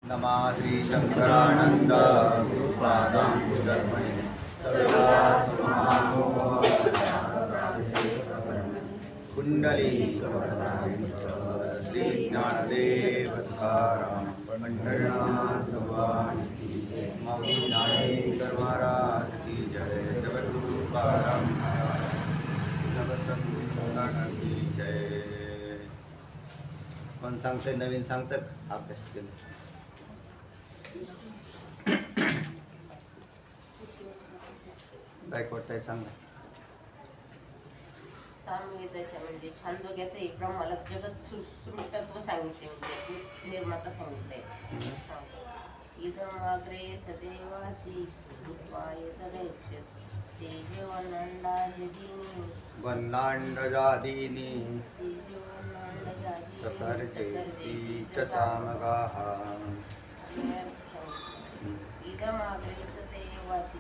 नमा श्री शंकरानंद गुरुपादांबुजन्मने कुंडली श्री ज्ञानदेव तुकाराम पंढरनाथ भगवान मौली ज्ञानेश्वर महाराज की जय। जगद्गुरु तुकाराम महाराज की जय। कोण सांगते नवीन सांगतात अभ्यास केलं काय करताय सांगा। सामवेदाच्या म्हणजे छांदोग्याचं ब्रह्माला जगत सृष्टत्व सांगितले म्हणजे निर्माता सांगितलंय। इदमाग्रे सदेवासी भूत्वाय तदैक्षत तेजोवनंदादिनी वन्नांडजादीनि ससर्जेति च सामगाः। इदमाग्रे सदेवासी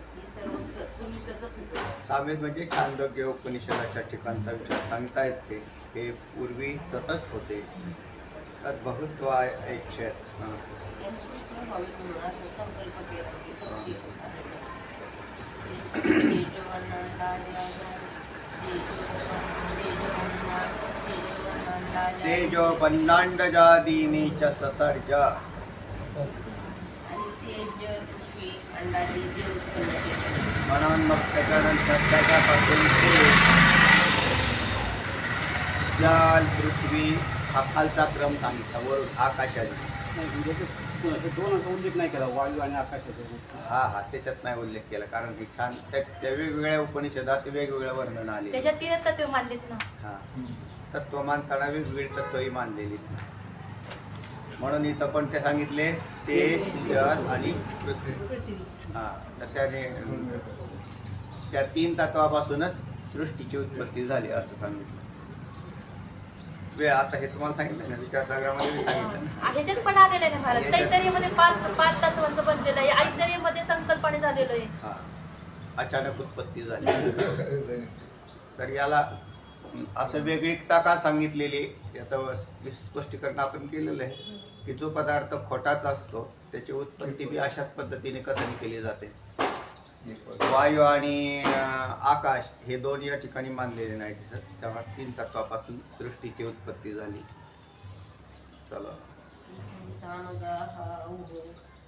सामवेद म्हणजे छांदोग्य उपनिषदाच्या ठिकाणचा विचार सांगतायत ते पूर्वी सतच होते। तद बहुत्वाय ऐच्छत तेजो वन्नांडजादीनि च ससर्ज म्हणून मग त्याच्यानंतर त्याच्यापासून ते जल पृथ्वी हा खालचा क्रम सांगितला वरून आकाशाने। दोन उल्लेख नाही केला वायू आणि आकाशाचा। हा त्याच्यात नाही उल्लेख केला कारण की छान त्या वेगवेगळ्या उपनिषदात वेगवेगळ्या वर्णन आले। त्याच्यात तीन तत्व मांडलीत ना। हा तत्व मानताना वेगवेगळी तत्वही मानलेली। म्हणून इथं पण ते सांगितले तेज जल आणि पृथ्वी। हा तर त्याने त्या तीन तत्वापासूनच सृष्टीची उत्पत्ती झाली असं सांगितलं। आता हे तुम्हाला सांगितलं ना विचारसागरामध्ये सांगितलं ना। ह्याच्यात पण आलेलं आहे ना भारत तैत्तरीयमध्ये पाच तत्वांचं बनलेलं आहे। ऐतरेयमध्ये संकल्पने झालेलं आहे। हा अचानक उत्पत्ती झाली तर याला असं वेगळीकता का सांगितलेली याचं स्पष्टीकरण आपण केलेलं आहे की जो पदार्थ खोटाच असतो त्याची उत्पत्ती बी अशाच पद्धतीने कथन केली जाते। वायू आणि आकाश हे दोन या ठिकाणी मानलेले नाही दिसत तेव्हा तीन तत्वापासून सृष्टीची उत्पत्ती झाली। चला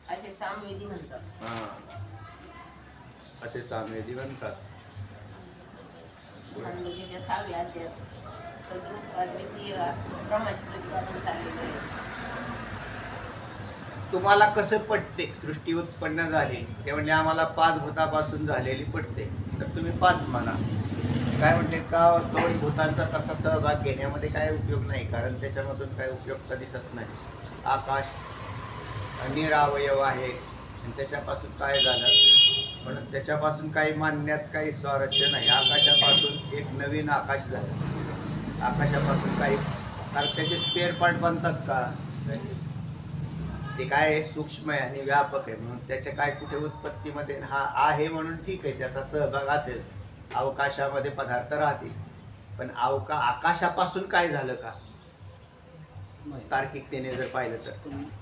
असे सामवेदी म्हणतात। हा असे सामवेदी म्हणतात। छांदोग्याच्या सहाव्या अध्यायात अद्वितीय ब्रह्माचे प्रतिपादन चाललेलं आहे। तुम्हाला कसं पटते सृष्टी उत्पन्न झाली ते म्हणजे आम्हाला 5 भूतापासून झालेली पटते तर तुम्ही 5 म्हणा। काय म्हणते का 2 भूतांचा तसा सहभाग घेण्यामध्ये काय उपयोग नाही कारण त्याच्यामधून काय उपयोग दिसत नाही। आकाश निरावयव आहे आणि त्याच्यापासून काय झालं म्हणून त्याच्यापासून काही मानण्यात काही स्वारस्य नाही। आकाशापासून एक नवीन आकाश झालं। आकाशापासून काही कारण त्याचे स्पेअर पार्ट बनतात का ते काय सूक्ष्म आहे आणि व्यापक आहे म्हणून त्याच्या काय कुठे उत्पत्तीमध्ये हा आहे म्हणून ठीक आहे त्याचा सहभाग असेल। अवकाशामध्ये पदार्थ राहतील पण आकाशापासून काय झालं का तार्किकतेने जर पाहिलं तर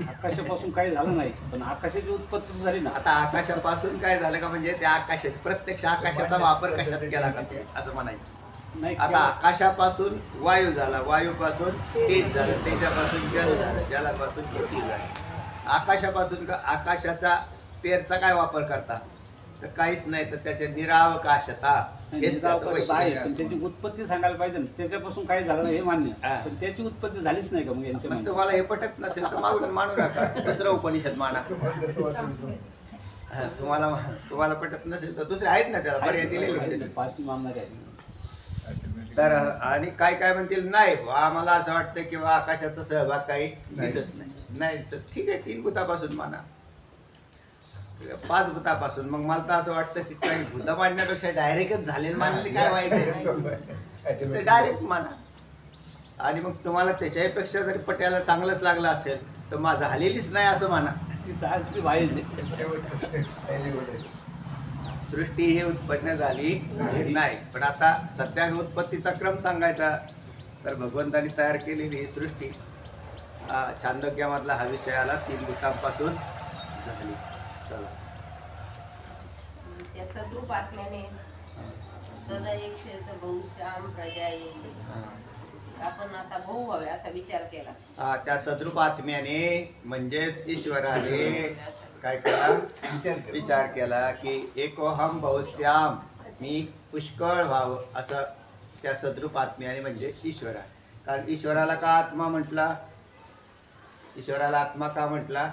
आकाशापासून काही झालं नाही पण आकाशाची उत्पत्ती झाली ना। आता आकाशापासून काय झालं का म्हणजे त्या आकाशात प्रत्यक्ष आकाशाचा वापर कशात केला का असं म्हणायचं नाही। आता आकाशापासून वायू झाला वायूपासून तेज झालं तेजापासून जल झालं जलापासून पृथ्वी झाली। आकाशापासून का आकाशाचा स्पेअरचा काय वापर करता तर काहीच नाही तर त्याचे निरावकाशता हेच त्याचं वैशिष्ट्य आहे। त्याची उत्पत्ती सांगायला पाहिजे ना त्याच्यापासून काही झालं नाही हे मान्य पण त्याची उत्पत्ती झालीच नाही का मग यांच्या पण तुम्हाला हे पटत नसेल तर मागून मानू नका दुसरं उपनिषद माना। तुम्हाला पटत नसेल तर दुसरे आहेत ना त्याला पर्याय दिलेले पाचवी मानणारे आहेत तर आणि काय म्हणतील नाही आम्हाला असं वाटतं किंवा आकाशाचा सहभाग काही दिसत नाही तर ठीक आहे 3 भूतापासून माना 5 भूतापासून मग मला तर असं वाटतं की काही भूत मांडण्यापेक्षा डायरेक्टच झाले मानले काय वाईट आहे डायरेक्ट माना। आणि मग तुम्हाला त्याच्यापेक्षा जरी पट्याला चांगलंच लागलं असेल तर माझं झालेलीच नाही असं म्हणा। सृष्टी ही उत्पन्न झाली नाही पण आता सध्या उत्पत्तीचा क्रम सांगायचा तर भगवंतानी तयार केलेली ही सृष्टी छांदोग्यामधला हा विषय आला 3 भूतांपासून झाली. चला. त्या सद्रूप आत्म्याने सदा एक क्षेत्र बहुश्याम प्रजा येईल. आपण आता भाऊ व्हावे असा विचार केला. त्या सद्रूप आत्म्याने म्हणजेच ईश्वराने काय केला विचार केला की एकोहम बहुश्याम, मी पुष्कळ व्हावं असं त्या सद्रूप आत्म्याने म्हणजे ईश्वरा. कारण ईश्वराला का आत्मा म्हटला? ईश्वराला आत्मा का म्हटला?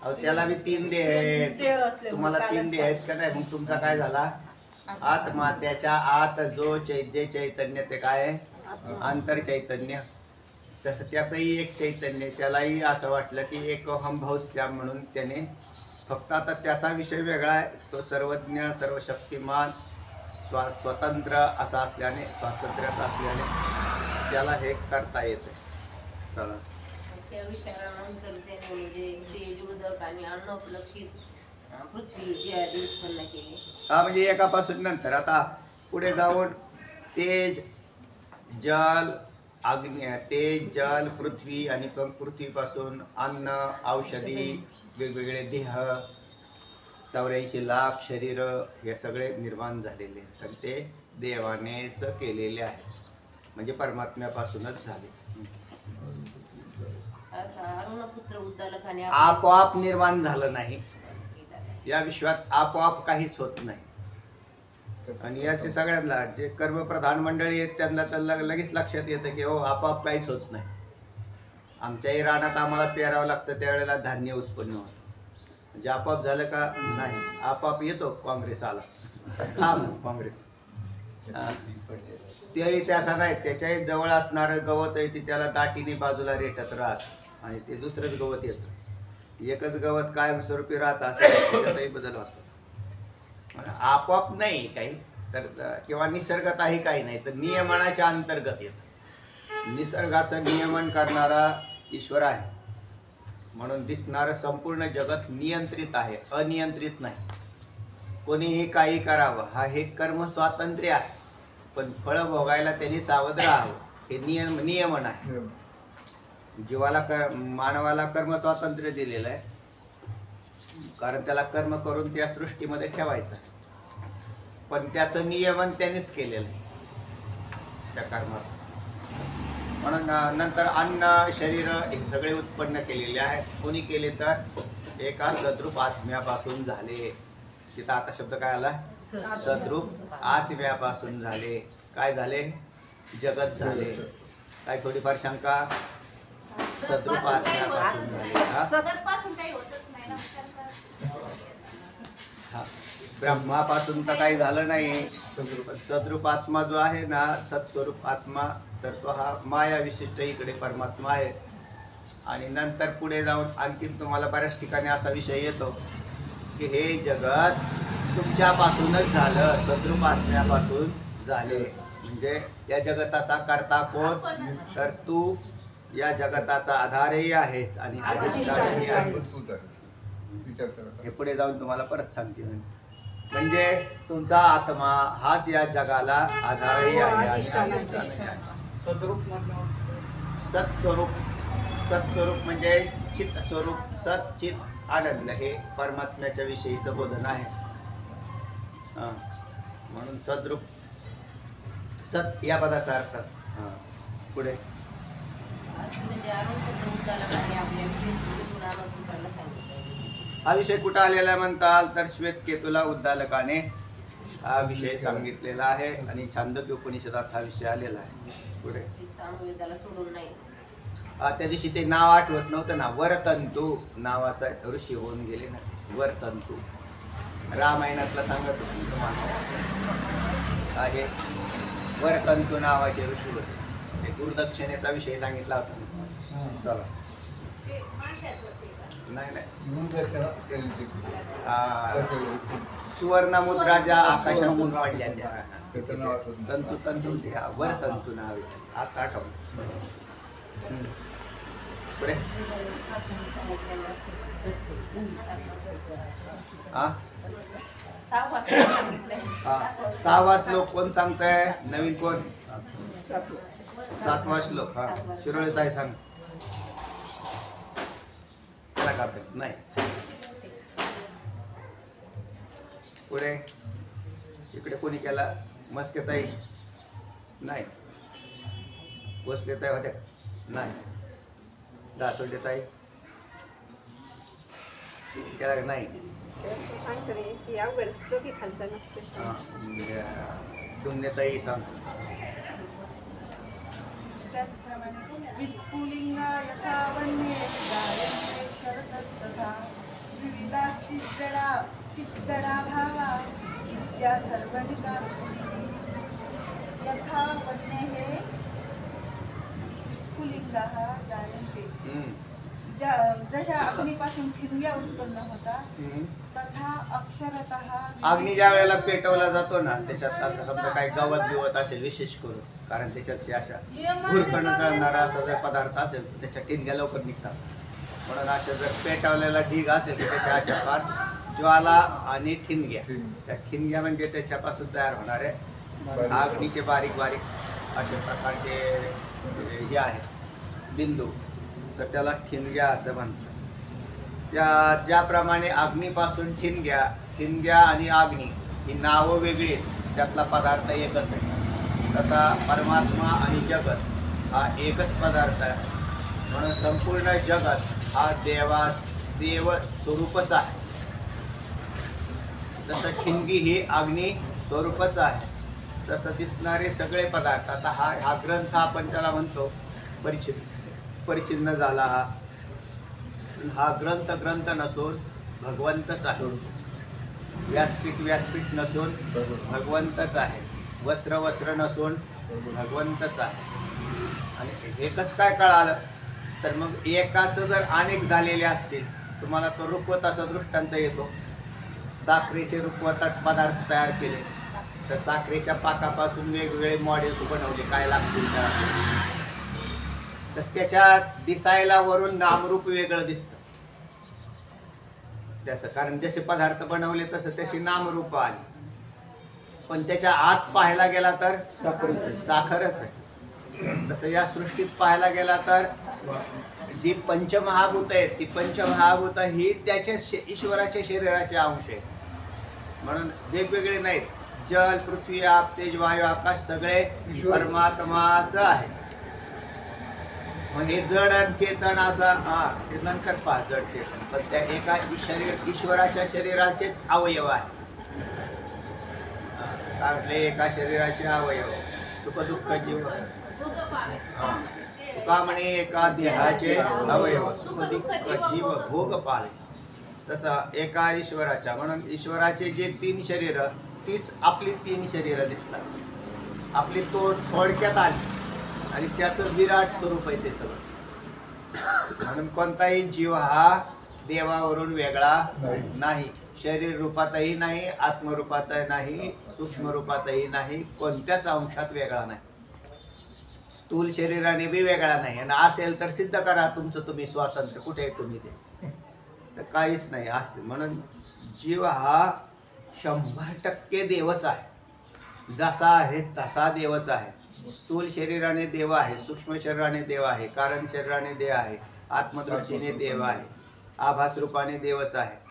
अहो त्याला बी 3 देह आहेत. तुम्हाला 3 देह आहेत का नाही? मग तुमचा काय झाला? आत्मा. त्याच्या आत जे चैतन्य ते काय आहे? आंतर चैतन्य. तसं त्याचंही एक चैतन्य. त्यालाही असं वाटलं की एकोहम बहुश्याम म्हणून त्याने फक्त आता त्याचा विषय वेगळा आहे. तो सर्वज्ञ सर्वशक्तिमान स्वतंत्र असा असल्याने, स्वातंत्र्यात असल्याने त्याला हे करता येते. चला. त्या विचारानंतर त्याने म्हणजे तेज, उदक आणि अन्नोपलक्षित पृथ्वी जी आधी उत्पन्न केली. हा म्हणजे एकापासून नंतर आता पुढे जाऊन तेज, जल, अग्नी, तेज, जल, पृथ्वी आणि पृथ्वीपासून अन्न, औषधी, वेगवेगळे देह, 84 लाख शरीर हे सगळे निर्माण झालेले आहेत. आणि ते देवानेच केलेले आहे, म्हणजे परमात्म्यापासूनच झाले. अरुणपुत्र उद्दालकाने आपोआप निर्माण झालं नाही. या विश्वात आपोआप काहीच होत नाही. आणि याचे सगळ्यांना जे कर्मप्रधान मंडळी आहेत त्यांना तर लगेच लक्षात येतं की हो आपोआप काहीच होत नाही. आमच्याही रानात आम्हाला पेरावं लागतं, त्यावेळेला धान्य उत्पन्न होतं. म्हणजे आपोआप झालं का? नाही. आपोआप येतो काँग्रेस आला, काँग्रेस तेही त्याचा नाही. त्याच्याही जवळ असणारं गवत आहे ते त्याला दाटीने बाजूला रेटत राहत आणि ते दुसरंच गवत येतं. एकच गवत कायमस्वरूपी राहत असं त्याच्यातही बदल होतो. आपोआप नाही काही तर, किंवा निसर्गातही काही नाही तर नियमनाच्या अंतर्गत येतं. निसर्गाचं नियमन करणारा ईश्वर आहे म्हणून दिसणारं संपूर्ण जगत नियंत्रित आहे, अनियंत्रित नाही. कोणीही काही करावं हा हे कर्म स्वातंत्र्य आहे, पण फळं भोगायला त्यांनी सावध राहावं हे नियमन आहे. जीवाला मानवाला कर्म स्वातंत्र्य दिलेलं आहे कारण त्याला कर्म करून त्या सृष्टीमध्ये ठेवायचं, पण त्याचं नियमन त्यांनीच केलेलं आहे त्या कर्माचं. म्हणून नंतर अन्न, शरीर हे सगळे उत्पन्न केलेले आहेत. कोणी केले तर एका सद्रूप आत्म्यापासून झाले. तिथं आता शब्द काय आला? सद्रूप आत्म्यापासून झाले. काय झाले? जगत झाले. काय थोडीफार शंका? सद्रूप आत्म्यापासून झाले. ब्रह्मापासून तर काही झालं नाही. सद्रूप आत्मा जो आहे ना, सत्स्वरूप आत्मा, तर तो हा माया विशिष्ट इकडे परमात्मा आहे. आणि नंतर पुढे जाऊन आणखीन तुम्हाला बऱ्याच ठिकाणी असा विषय येतो की हे जगत तुमच्यापासूनच झालं, सद्रूप आत्म्यापासून झाले. म्हणजे या जगताचा कर्ता कोण? तर तू या जगताचा आधारही आहेस आणि अधिष्ठानही आहेस. हे पुढे जाऊन तुम्हाला परत सांगते. म्हणजे तुमचा आत्मा हाच या जगाला आधारही आहे आणि अधिष्ठानही आहे. सत्स्वरूप. सत्स्वरूप म्हणजे चित स्वरूप, सत चित आनंद हे परमात्म्याच्या विषयीचं बोधन आहे. म्हणून सद्रूप सत या पदाचा अर्थ. पुढे हा विषय कुठं आलेला म्हणताल तर श्वेतकेतूला उद्दालकाने हा विषय सांगितलेला आहे आणि छांदोग्य उपनिषदात हा विषय आलेला आहे. पुढे त्या दिवशी ते नाव आठवत नव्हतं ना, वरतंतू नावाचा ऋषी होऊन गेले ना, वरतंतू. रामायणातला सांगत होतो तुम्हाला आहे. वरतंतू नावाचे ऋषी होते. गुरुदक्षिणेचा विषय सांगितला होता. चला. नाही सुवर्ण मुद्रा ज्या आकाशातून पडल्या त्या तंतू तंतू वर तंतू नाव आता आठवलं. पुढे सहावा श्लोक कोण सांगताय? नवीन कोण? 7वा श्लोक. शिरोळे साहेब सांग. केला का अभ्यास? नाही. पुढे इकडे कोणी केला? मस्केताई नाही. भोसलेताई होत्या नाही. दातोंडेताई केला का? नाही. डुंगनेताई सांगतो. त्याचप्रमाणे विस्फुलिंगा यथा वन्ये गायन्ते क्षरतस्तथा विविधाश्चिज्जडा चिज्जडा भावा इत्या सर्वणिका यथा वन्ये विस्फुलिंगाः गायन्ते. जशा अग्नीपासून ठिणग्या उत्पन्न होतात तथा अक्षरतः अग्नी ज्या वेळेला पेटवला जातो ना, त्याच्यात असं समजा काही गवत बिवत असेल विशेष करून, कारण त्याच्यात ते अशा भुरकण जळणारा असा जर पदार्थ असेल तर त्याच्या ठिणग्या लवकर निघतात. म्हणून अशा जर पेटवलेला ढीग असेल तर त्याच्या अशा फार ज्वाला आणि ठिणग्या, त्या ठिणग्या म्हणजे त्याच्यापासून तयार होणारे अग्नीचे बारीक बारीक अशा प्रकारचे हे आहेत बिंदू, तर त्याला ठिणग्या असं म्हणतात. ज्याप्रमाणे अग्नीपासून ठिणग्या आणि अग्नी ही नावं वेगळी आहेत, त्यातला पदार्थ एकच आहे. तसा परमात्मा आणि जगत हा एकच पदार्थ आहे. म्हणून संपूर्ण जगत हा देव स्वरूपच आहे. जसं ठिणगी ही अग्नी स्वरूपच आहे, तसं दिसणारे सगळे पदार्थ. आता हा ग्रंथ आपण त्याला म्हणतो परिचिन्न झाला. हा ग्रंथ नसून भगवंतच आहे. व्यासपीठ नसून भगवंतच आहे. वस्त्र नसून भगवंतच आहे. आणि हे कसं काय कळालं? तर मग एकाचं जर अनेक झालेले असतील, तुम्हाला तो रुखवताचा दृष्टांत येतो. साखरेचे रुखवतात पदार्थ तयार केले, तर साखरेच्या पाकापासून वेगवेगळे मॉडेल्स बनवले, काय लागतील त्या, तर त्याच्यात दिसायला वरून नामरूप वेगळं दिसतं त्याचं. कारण जसे पदार्थ बनवले तसं त्याची नामरूप आली, पण त्याच्या आत पाहायला गेला तर साखरच आहे. तसं या सृष्टीत पाहायला गेला तर जी पंचमहाभूत आहेत, ती पंचमहाभूत ही त्याच्या ईश्वराच्या शरीराचे अंश आहेत. म्हणून वेगवेगळे नाहीत. जल, पृथ्वी, आप, तेज, वायू, आकाश सगळे परमात्माचं आहे. मग हे जड आणि चेतन असा ते नंतर पहा जड चेतन, पण त्या एका ईश्वराच्या शरीराचेच अवयव आहे. काय म्हटले? एका शरीराचे अवयव. सुख दुःख जीव तुका म्हणे एका देहाचे अवयव, सुख दुःख जीव भोग पाल. तसं एका ईश्वराच्या, म्हणून ईश्वराचे जे 3 शरीर, तीच आपली 3 शरीर दिसतात. आपली थोडक्यात आली आणि त्याचं विराट स्वरूप आहे ते सगळं. म्हणून कोणताही जीव हा देवावरून वेगळा नाही. शरीर रूपातही नाही, आत्मरूपातही नाही, सूक्ष्म रूपातही नाही, कोणत्याच अंशात वेगळा नाही. स्थूल शरीराने बी वेगळा नाही. आणि असेल तर सिद्ध करा तुमचं तुम्ही स्वातंत्र्य, कुठे आहे तुम्ही ते? तर काहीच नाही असते. म्हणून जीव हा 100% देवच आहे. जसा आहे तसा देवच आहे. स्थूल शरीराने देव आहे, सूक्ष्म शरीराने देव आहे, कारण शरीराने देव आहे, आत्मदृष्टीने देव आहे, आभास रूपाने देवच आहे.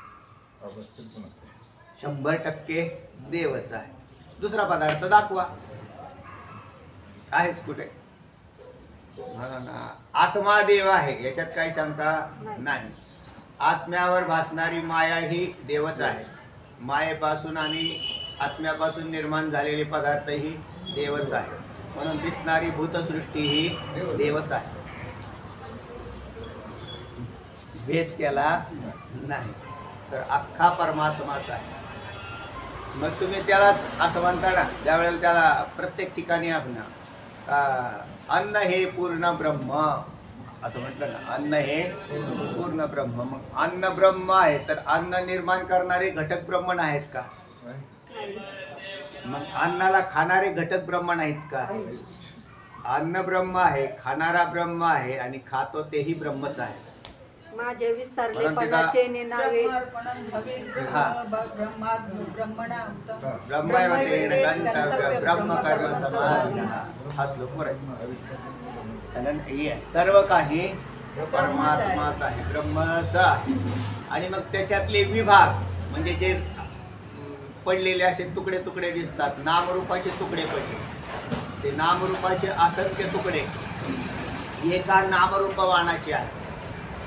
100% देवच आहे. दुसरा पदार्थ दाखवा, आहेच कुठे? म्हणून आत्मा देव आहे, याच्यात काही शंका नाही. आत्म्यावर भासणारी माया ही देवच आहे. मायेपासून आणि आत्म्यापासून निर्माण झालेले पदार्थही देवच आहे. म्हणून दिसणारी भूतसृष्टी ही देवच आहे. भेद केला नाही, तर अख्खा परमात्माच आहे. मग तुम्ही त्यालाच असं म्हणता ना, ज्यावेळेला त्याला प्रत्येक ठिकाणी आपण अन्न हे पूर्ण ब्रह्म असं म्हटलं ना, अन्न हे पूर्ण ब्रह्म. मग अन्न ब्रह्म आहे, तर अन्न निर्माण करणारे घटक ब्रह्मण आहेत का? मग अन्नाला खाणारे घटक ब्रह्मण आहेत का? अन्न ब्रह्म आहे, खाणारा ब्रह्म आहे, आणि खातो तेही ब्रह्मच आहे. माझे विस्तारलेपणाचे नावे ब्रह्म कर्म समाधी हा श्लोक बरं. सर्व काही परमात्माच आहे, ब्रह्मच आहे. आणि मग त्याच्यातले विभाग म्हणजे जे पडलेले असे तुकडे तुकडे दिसतात, नामरूपाचे तुकडे पडले, ते नामरूपाचे असंख्य तुकडे एका नामरूपवानाचे आहे,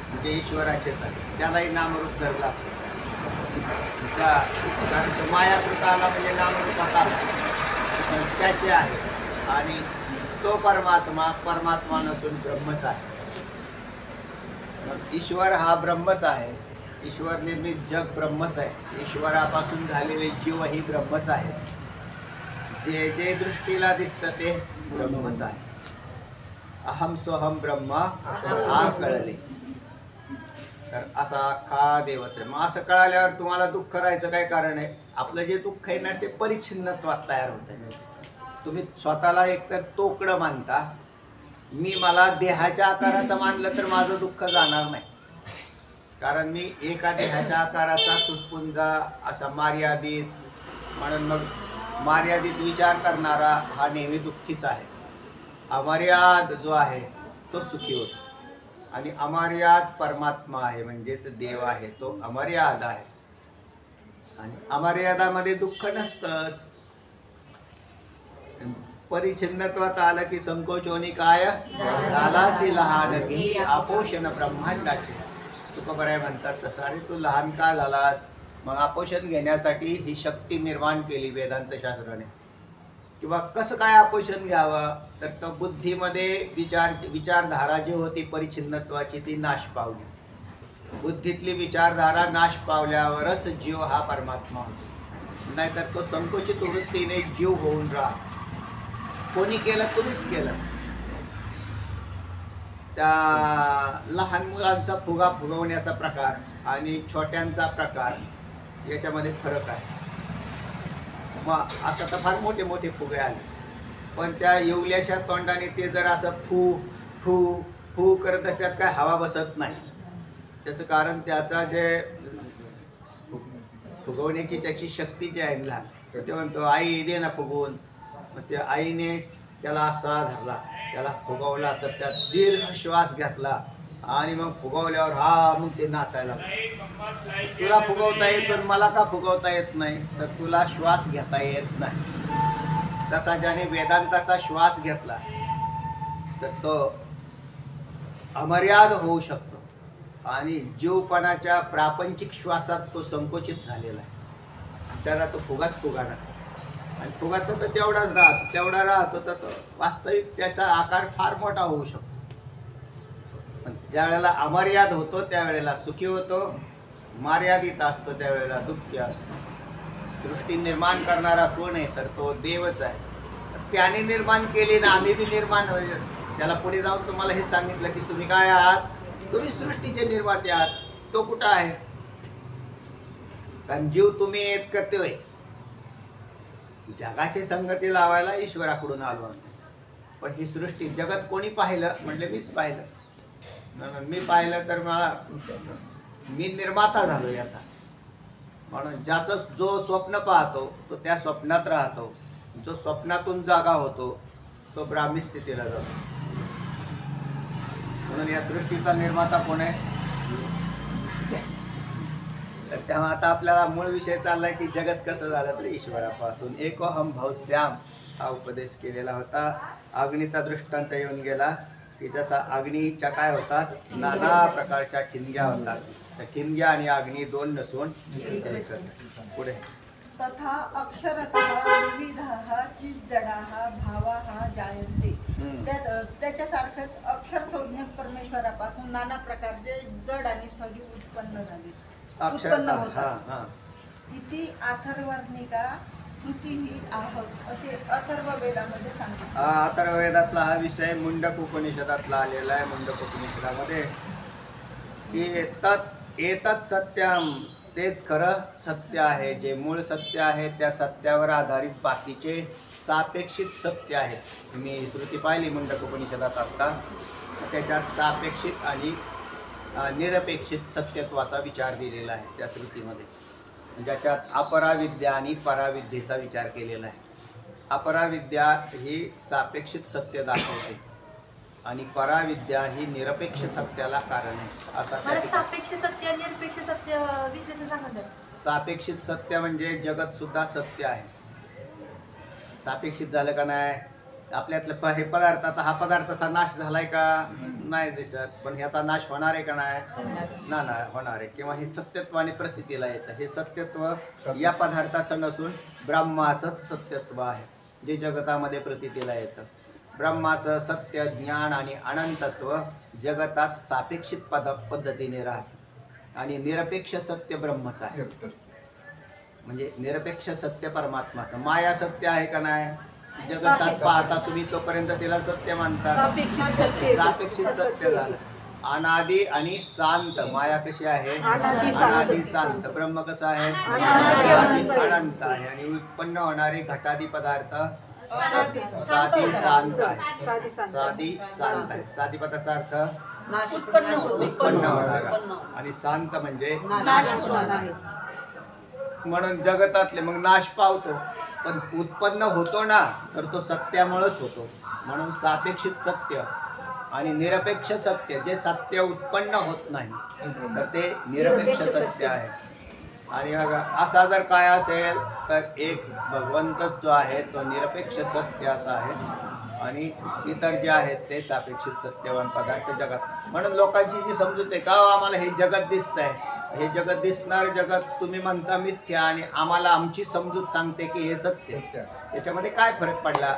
म्हणजे ईश्वराचे आहे, त्यालाही नामरूप धरला. कारण तो मायाकृत आला म्हणजे नामरूपात आला, त्याचे आहे. आणि तो परमात्मा परमात्मा नसून ब्रह्मच आहे. मग ईश्वर हा ब्रह्मच आहे, ईश्वर निर्मित जग ब्रह्मच आहे, ईश्वरापासून झालेले जीव ही ब्रह्मच आहे, जे जे दृष्टीला दिसतं ते ब्रह्मच आहे. अहम सोहम ब्रह्म हा कळले तर असा अख्खा दिवस आहे. मग असं कळाल्यावर तुम्हाला दुःख करायचं काय कारण आहे? आपलं जे दुःख आहे ना ते परिच्छिन्नत्वात तयार होत आहे. तुम्ही स्वतःला एकतर तोकडं मानता, मला देहाच्या आकाराचं मानलं तर माझं दुःख जाणार नाही, कारण मी एका देहाच्या आकाराचा तुटपुंजा असा मर्यादित, म्हणून मग मर्यादित विचार करणारा हा नेहमी दुःखीच आहे. अमर्याद जो आहे तो सुखी होतो, आणि अमर्याद परमात्मा आहे म्हणजेच देव आहे, तो अमर्याद आहे. आणि अमर्यादामध्ये दुःख नसतंच. परिच्छिन्नत्वात आलं की संकोचोनी काय झालासी लहान घे आपोषण ब्रह्मांडाचे. तुकोबराय म्हणतात तसं, अरे तू लहान का झालास? मग आपोषण घेण्यासाठी ही शक्ती निर्माण केली वेदांतशास्त्राने. किंवा कसं काय आपोषण घ्यावं? तर तो बुद्धीमध्ये विचारधारा जी होती परिच्छिन्नत्वाची ती नाश पावली. बुद्धीतली विचारधारा नाश पावल्यावरच जीव हा परमात्मा होतो, नाहीतर तो संकुचित वृत्तीने जीव होऊन राहा. कोणी केलं? तुम्हीच केलं. त्या लहान मुलांचा फुगा फुगवण्याचा प्रकार आणि छोट्यांचा प्रकार याच्यामध्ये फरक आहे. मग आता तर फार मोठे मोठे फुगे आले, पण त्या येवल्याच्या तोंडाने ते जर असं फू फू फू करत असतात, काय हवा बसत नाही. त्याचं कारण त्याचा जे फुगवण्याची त्याची शक्ती जी आहे ना, ते म्हणतो आई दे ना फुगवून. मग त्या आईने त्याला असा धरला, त्याला फुगवला, तर त्यात दीर्घ श्वास घेतला आणि मग फुगवल्यावर मग ते नाचायला. तुला फुगवता येतो, मला का फुगवता येत नाही? तर तुला श्वास घेता येत नाही. तसा ज्याने वेदांताचा श्वास घेतला तर तो अमर्याद होऊ शकतो, आणि जीवपणाच्या प्रापंचिक श्वासात तो संकोचित झालेला आहे. त्याला तो फुगाच फुगाना, आणि फुगात तर तेवढा राहतो तर तो वास्तविक त्याचा आकार फार मोठा होऊ शकतो. पण ज्या वेळेला अमर्याद होतो त्यावेळेला सुखी होतो, मर्यादित असतो त्यावेळेला दुःखी असतो. सृष्टी निर्माण करणारा कोण आहे? तर तो देवच आहे. त्याने निर्माण केली ना, आम्ही बी निर्माण त्याला पुढे जाऊन तुम्हाला हे सांगितलं की तुम्ही काय आहात? तुम्ही सृष्टीचे निर्माते आहात. तो कुठं आहे? कारण जीव तुम्ही एक करते होय. जगाची संगती लावायला ईश्वराकडून आलो, पण ही सृष्टी जगत कोणी पाहिलं? म्हणले मीच पाहिलं. मी पाहिलं तर मी निर्माता झालो याचा. म्हणून ज्याचं जो स्वप्न पाहतो तो त्या स्वप्नात राहतो, जो स्वप्नातून जागा होतो तो ब्राह्मी स्थितीला जातो. म्हणून या सृष्टीचा निर्माता कोण आहे? तर तेव्हा आता आपल्याला मूळ विषय चाललाय की जगत कसं झालं तर ईश्वरापासून. एकोहम भवश्याम हा उपदेश केलेला होता. अग्नीचा दृष्टांत येऊन गेला की जसा अग्नीच्या काय होतात, नाना प्रकारच्या ठिणग्या होतात. त्या ठिणग्या आणि अग्नी दोन नसून एकच. पुढे तथा अक्षरतः विविधः चिज्जडाः भावाः जायन्ते. त्याच्यासारखंच अक्षर संज्ञक परमेश्वरापासून नाना प्रकारचे जड आणि सजीव उत्पन्न होतात. इति अथर्वणिका श्रुतीही आहत असे अथर्व वेदामध्ये सांगितले. अथर्व वेदातला हा विषय मुंडक उपनिषदातला आलेला आहे. मुंडक उपनिषदामध्ये की एतत् सत्यम, तेच खरं सत्य आहे. जे मूळ सत्य आहे त्या सत्यावर आधारित बाकीचे सापेक्षित सत्य आहेत. तुम्ही श्रुती पाहिली मुंडक उपनिषदात आत्ता, त्याच्यात सापेक्षित आणि निरपेक्षित सत्यत्वाचा विचार दिलेला आहे त्या श्रुतीमध्ये. ज्याच्यात अपराविद्या आणि पराविद्येचा विचार केलेला आहे. अपराविद्या ही सापेक्षित सत्य दाखवते आणि पराविद्या ही निरपेक्ष सत्याला कारण आहे असा त्या मला ठिकाणी. सापेक्ष सत्य आणि निरपेक्ष सत्य विश्लेषण सांगा जरा. सापेक्षित सत्य म्हणजे जगत सुद्धा सत्य आहे. सापेक्षित झालं का नाही? आपल्यातलं हे पदार्थ, आता हा पदार्थाचा नाश झालाय का नाही दिसत, पण ह्याचा नाश होणार आहे का नाही? ना होणार आहे. किंवा हे सत्यत्वाने प्रतीतीला येतं. हे सत्यत्व या पदार्थाचं नसून ब्रह्माचंच सत्यत्व आहे जे जगतामध्ये प्रतीतीला येतं. ब्रह्माचं सत्य, ज्ञान आणि अनंतत्व जगतात सापेक्षित पद्धतीने राहतं आणि निरपेक्ष सत्य ब्रह्मच आहे. म्हणजे निरपेक्ष सत्य परमात्माचं. माया सत्य आहे का नाही? जगतात पाहता तुम्ही तोपर्यंत तिला सत्य मानता. सापेक्षित सत्य. सापेक्षित सत्य झालं. अनादी आणि शांत. माया कशी आहे? अनादी शांत. अनादी शांत. ब्रह्म कसं आहे? अनादी अनादी अनंत आहे. आणि उत्पन्न होणारे घटादी पदार्थ साधी शांत आहे. साधी शांत. साधी शांत आहे. साधी पदार्थाचा अर्थ उत्पन्न होतो. उत्पन्न होणारा. आणि शांत म्हणजे नाश होणार आहे. म्हणून जगतातले मग नाश पावतो, पण उत्पन्न होतो ना तर तो सत्यामुळेच होतो. म्हणून सापेक्षित सत्य आणि निरपेक्ष सत्य, जे सत्य उत्पन्न होत नाही तर ते निरपेक्ष सत्य आहे. आणि बघा असा जर काय असेल तर एक भगवंतच जो आहे तो निरपेक्ष सत्य असा आहे आणि इतर जे आहेत ते सापेक्षित सत्यवान पदार्थ जगात. म्हणून लोकांची जी समजूत आहे का आम्हाला हे जगत दिसतंय, हे जगत दिसणार जगत तुम्ही म्हणता मिथ्या आणि आम्हाला आमची समजूत सांगते की हे सत्य. याच्यामध्ये काय फरक पडला?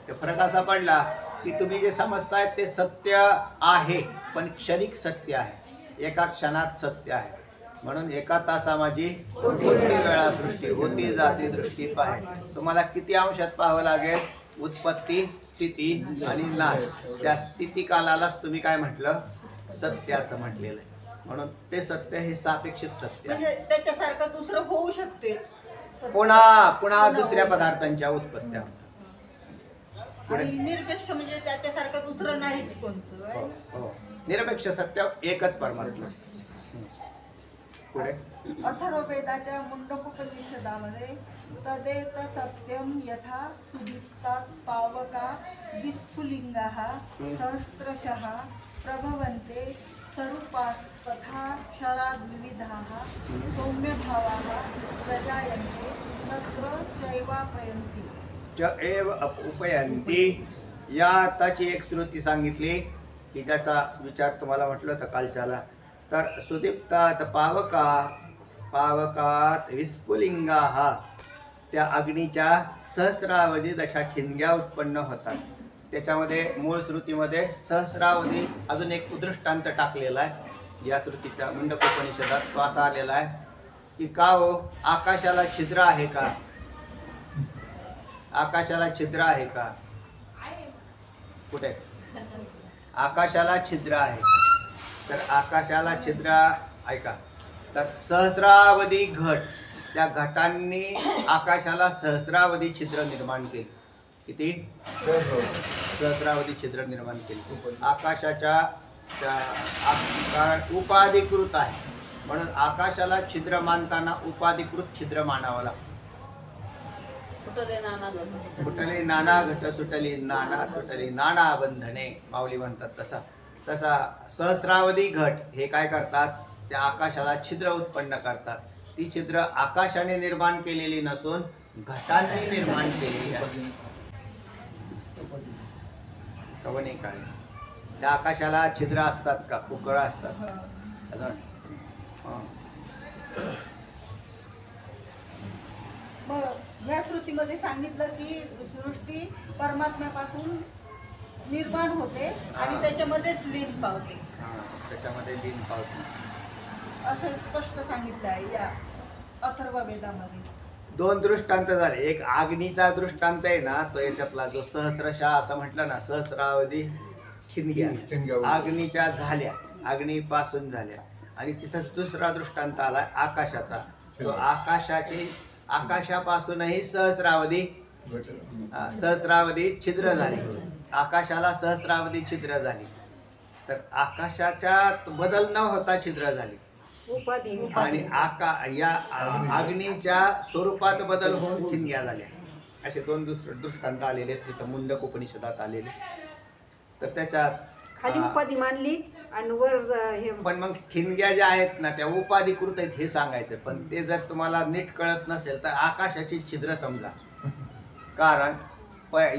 ते फरक असा पडला की तुम्ही जे समजताय ते सत्य आहे पण क्षणिक सत्य आहे, एका क्षणात सत्य आहे. म्हणून एका तासा माझी कोटी वेळा सृष्टी होती जाती दृष्टी पाहे. तुम्हाला किती अंशात पाहावं लागेल? उत्पत्ती, स्थिती आणि नाश. त्या स्थिती कालालाच तुम्ही काय म्हटलं? सत्य असं म्हटलेलं आहे. म्हणून ते सत्य हे सापेक्षित सत्य आहे. म्हणजे त्याच्यासारखं दुसरं होऊ शकते. पुन्हा दुसऱ्या पदार्थांच्या उत्पत्त्या होतात. आणि निरपेक्ष म्हणजे त्याच्यासारखं दुसरं नाहीच कोणतं. हो, हो. निरपेक्ष सत्य एकच परमात्मा. पुढे अथर्ववेदाच्या मुंडकोपनिषदामध्ये तदेत सत्यम यथा सुदीप्तात् पावका विस्फुलिंगाः सहस्रशः प्रभवन्ते स्वरूपास्तथा क्षराद्विविधाः सौम्यभावाः प्रजायन्ते तत्र चैवापयन्ति. च एव उपयंती. या आताची एक श्रुती सांगितली की त्याचा विचार तुम्हाला म्हटलं होतं कालच्याला. तर सुदीप्तात पावकात विस्फुलिंगाः, त्या अग्नीच्या सहस्रावधी दशा ठिणग्या उत्पन्न होतात. त्याच्यामध्ये मूळ श्रुतीमध्ये सहस्रावधी अजून एक दृष्टांत टाकलेला आहे या श्रुतीच्या मुंडकोपनिषदात. तो असा आलेला आहे की का हो आकाशाला छिद्र आहे का? आकाशाला छिद्र आहे का? कुठे? आकाशाला छिद्र आहे. तर आकाशाला छिद्र ऐका, तर सहस्रावधी घट, त्या घटांनी आकाशाला सहस्रावधी छिद्र निर्माण केली. किती? सहस्रावधी छिद्र निर्माण केली. आकाशाच्या उपाधिकृत आहे म्हणून आकाशाला छिद्र मानताना उपाधिकृत छिद्र मानावं लागतं. फुटले नाना घट सुटली नाना तुटली नाना बंधने, माऊली म्हणतात तसा. तसा सहस्रावधी घट हे काय करतात? त्या आकाशाला छिद्र उत्पन्न करतात. ती छिद्र आकाशाने निर्माण केलेली नसून घटांनी निर्माण केलेली आहे. कवने काळी त्या आकाशाला छिद्र असतात का? पोकळ असतात. मग या श्रुतीमध्ये सांगितलं की सृष्टी परमात्म्यापासून निर्माण होते आणि त्याच्यामध्येच लीन पावते. त्याच्यामध्ये लीन पावते असं स्पष्ट सांगितलं आहे या अथर्ववेदामध्ये. दोन दृष्टांत झाले. एक अग्नीचा दृष्टांत आहे ना, तो याच्यातला जो सहस्रशः असं म्हटलं ना, सहस्रावधी ठिणग्या अग्नीच्या झाल्या, अग्नीपासून झाल्या. आणि तिथंच दुसरा दृष्टांत आला आकाशाचा. तो आकाशापासूनही सहस्रावधी छिद्र झाली. आकाशाला सहस्रावधी छिद्र झाली. तर आकाशाच्या बदल न होता छिद्र झाली आणि या अग्नीच्या स्वरूपात बदल होऊन ठिणग्या झाल्या. असे दोन दृष्टांत आलेले तिथं मुंडक उपनिषदात आलेले. तर त्याच्यात खाली हा. उपाधी मानली आणि वर हे पण मग ठिणग्या ज्या आहेत ना त्या उपाधिकृत आहेत हे सांगायचं. पण ते जर तुम्हाला नीट कळत नसेल तर आकाशाची छिद्र समजा. कारण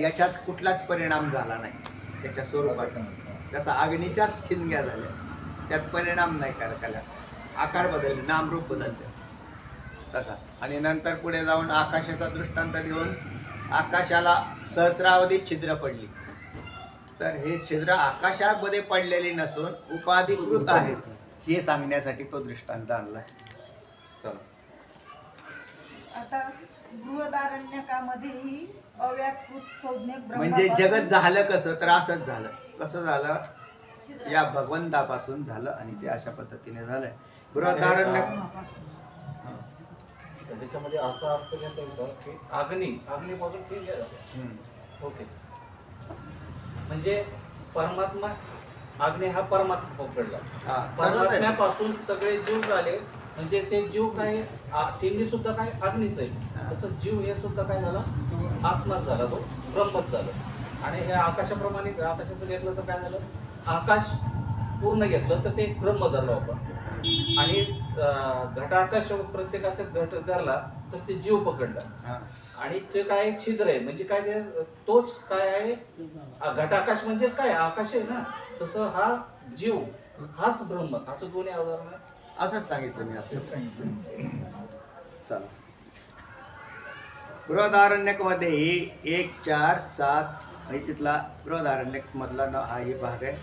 याच्यात कुठलाच परिणाम झाला नाही त्याच्या स्वरूपात. जसा अग्नीच्याच ठिणग्या झाल्या त्यात परिणाम नाही करायला, आकार बदलले, नामरूप बदलते तसा. आणि नंतर पुढे जाऊन आकाशाचा दृष्टांत देऊन आकाशाला सहस्रावधी छिद्र पडली. तर हे छिद्र आकाशामध्ये पडलेली नसून उपाधिकृत आहेत हे सांगण्यासाठी तो दृष्टांत आणलाय. चला आता बृहदारण्यकामध्येही अव्याकृत संज्ञक म्हणजे ब्रह्मापासून- जगत झालं कसं तर असंच झालं. कसं झालं? या भगवंतापासून झालं आणि ते अशा पद्धतीने झालंय. बृहदारण्य त्याच्यामध्ये असा अर्थ घेता येतो की अग्नीपासून ठीक आहे. ओके, म्हणजे परमात्मा अग्नी हा परमात्मा पकडला. हा, तसंच आहे. परमात्म्यापासून सगळे जीव झाले, म्हणजे ते जीव काय तिन्ही सुद्धा काय अग्नीच आहे. तसं जीव हे सुद्धा काय झाला, आत्माच झाला, तो ब्रह्मच झाला. आणि हे आकाशाप्रमाणे आकाशाचं घेतलं तर काय झालं, आकाश पूर्ण घेतलं तर ते ब्रह्म धरलं आपण. आणि घटाकाश प्रत्येकाचा घट धरला तर ते जीव पकडला. हा. आणि ते काय छिद्र आहे, म्हणजे काय ते तोच काय आहे, घटाकाश म्हणजेच काय आकाश आहे ना. तसं हा जीव हाच ब्रह्म, असं दोन्ही अवधारण आहे. असंच सांगितलं मी आता. चला बृहदारण्यक मध्ये 1, 4, 7 तिथला बृहदारण्यक मधला हाही भाग आहे.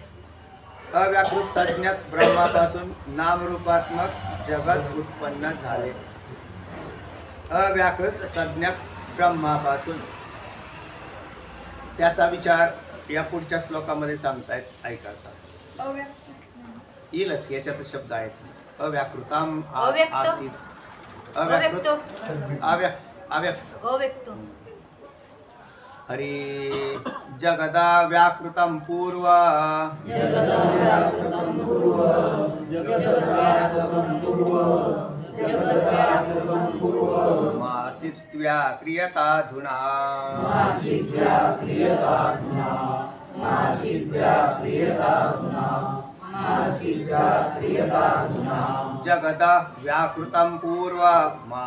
अव्याकृत संज्ञक ब्रह्मापासून नामरूपात्मक जगत उत्पन्न झाले. अव्याकृत संज्ञक ब्रह्मापासून त्याचा विचार या पुढच्या श्लोकामध्ये सांगतायत, ऐकता अव्याकृत येईलच. याच्यात शब्द आहेत. अव्याकृताम अव्यक्त. आसीत अव्याकृत अव्यक्त अव्यक्त हरी जगदा व्याकृतं पूर्व मासित्व्या क्रियताधुना जगदा व्याकृतं पूर्व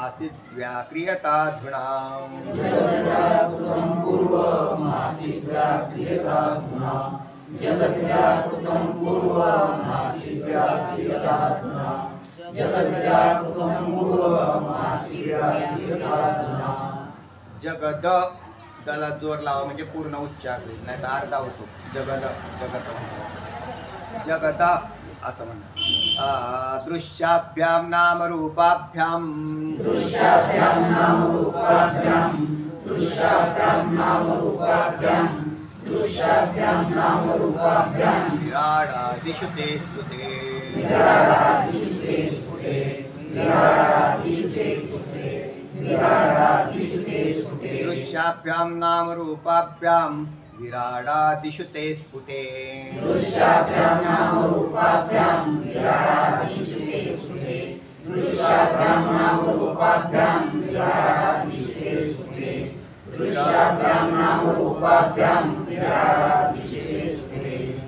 मासित्व्या क्रियताधुना जगद त्याला जोर लावा म्हणजे पूर्ण उच्चार होईल, नाही तर अर्धा होतो. जगद जगत जगत असं म्हणतात. दृश्याभ्याम नामरूपाभ्याम विराडादिषु ते स्तुते दृश्याभ्यां नामरूपाभ्यां विराडादिषु ते स्फुटे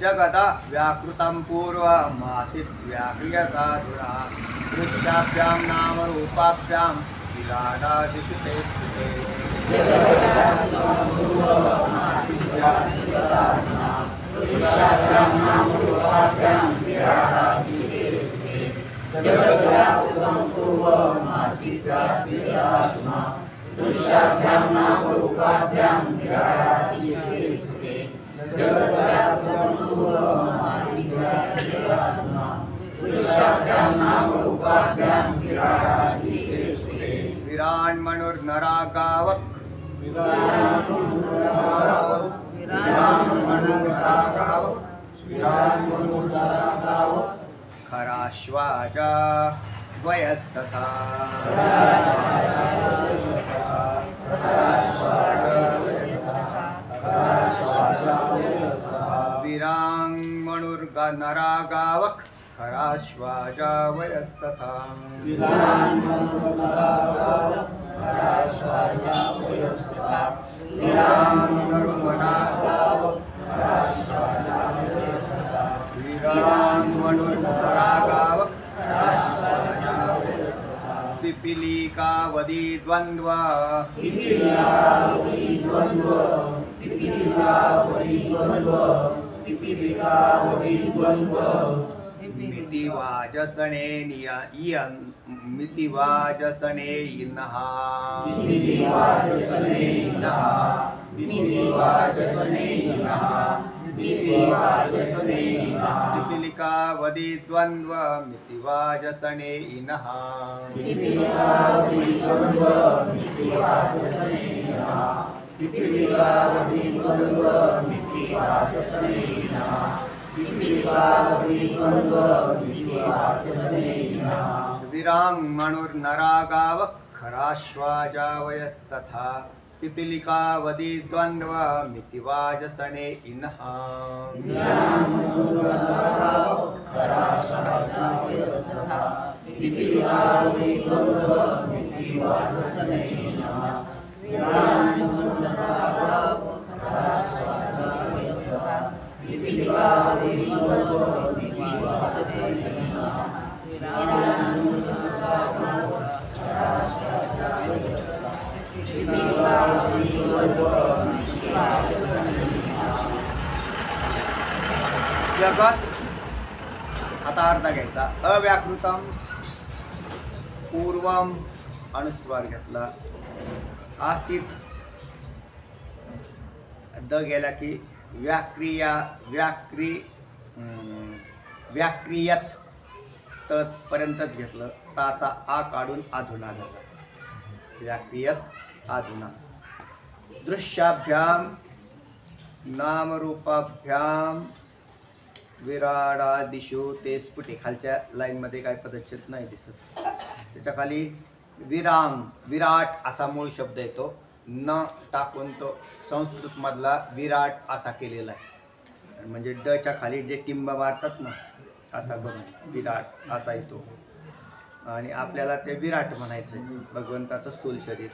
जगदा व्याकृतं पूर्वमासीत् व्याक्रियताधुना दृश्याभ्यां नामरूपाभ्यां विराडादिषु ते स्फुटे विराण्मनुर्नरागावक् खराश्वाजा द्वयस्तथा विराङ्मनुर्नरागावक् खराश्वाजा वयस्तथा पिपीलिकावधि द्वन्द्व मितिवाजसने इयन् मितिवाजसने इनः पिपीलिकावधि द्वन्द्व मितिवाजसने इनः विराङ्मणुर्नरागाव खराश्वाजावयस्तथा पिपीलिकावधि द्वन्द्व मितिवाजसने इनः जगत आता अर्थ घ्यायचा अव्याकृतम पूर्वम अनुस्वार घेतला आसित द गेला की व्याक्रियत पर्यंतच घेतलं ताचा आ काढून आधुना झाला व्याक्रियत आधुना दृश्याभ्याम नामरूपाभ्याम विराडादिशु ते स्फुटे खालच्या लाईनमध्ये काय पदच्छेद नाही दिसत त्याच्या खाली विराट असा मूळ शब्द येतो न टाकून तो संस्कृत मधला विराट असा केलेला आहे म्हणजे ड च्या खाली जे टिंब मारतात ना असा बघून विराट असा येतो आणि आपल्याला ते विराट म्हणायचं भगवंताचं स्थूल शरीर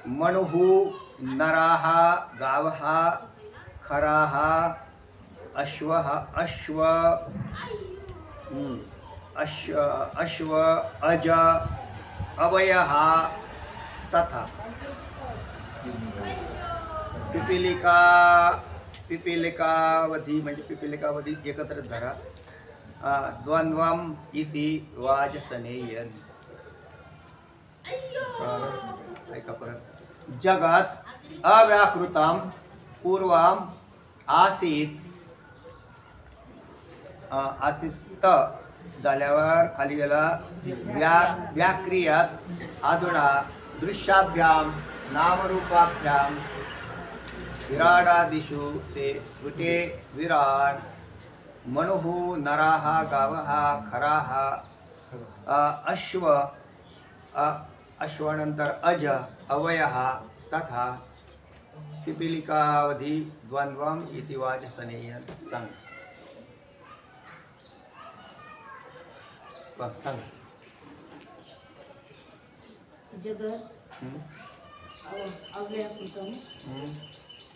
मनुहू नराहा गावहा खराहा अश्व अज अवयहा तथा पिपीलिकावधी म्हणजे पिपीलिकावधी एकत्र धरा द्वंद्वम इति वाजसनेयन ऐका परत जगत अव्याकृतम पूर्वम आसीत आसित झाल्यावर खाली गेला व्याक्रियात आधुना दृश्याभ्याम नामरूपाभ्याम विराडादिषु ते स्फुटे विराट मनुहु नराहा गावहा खराहा अश्वनंतर अज अवयहा तथा पिपीलिकावधी द्वंद्वम इति वाजसनेयन सांग जगत अव्याकृतम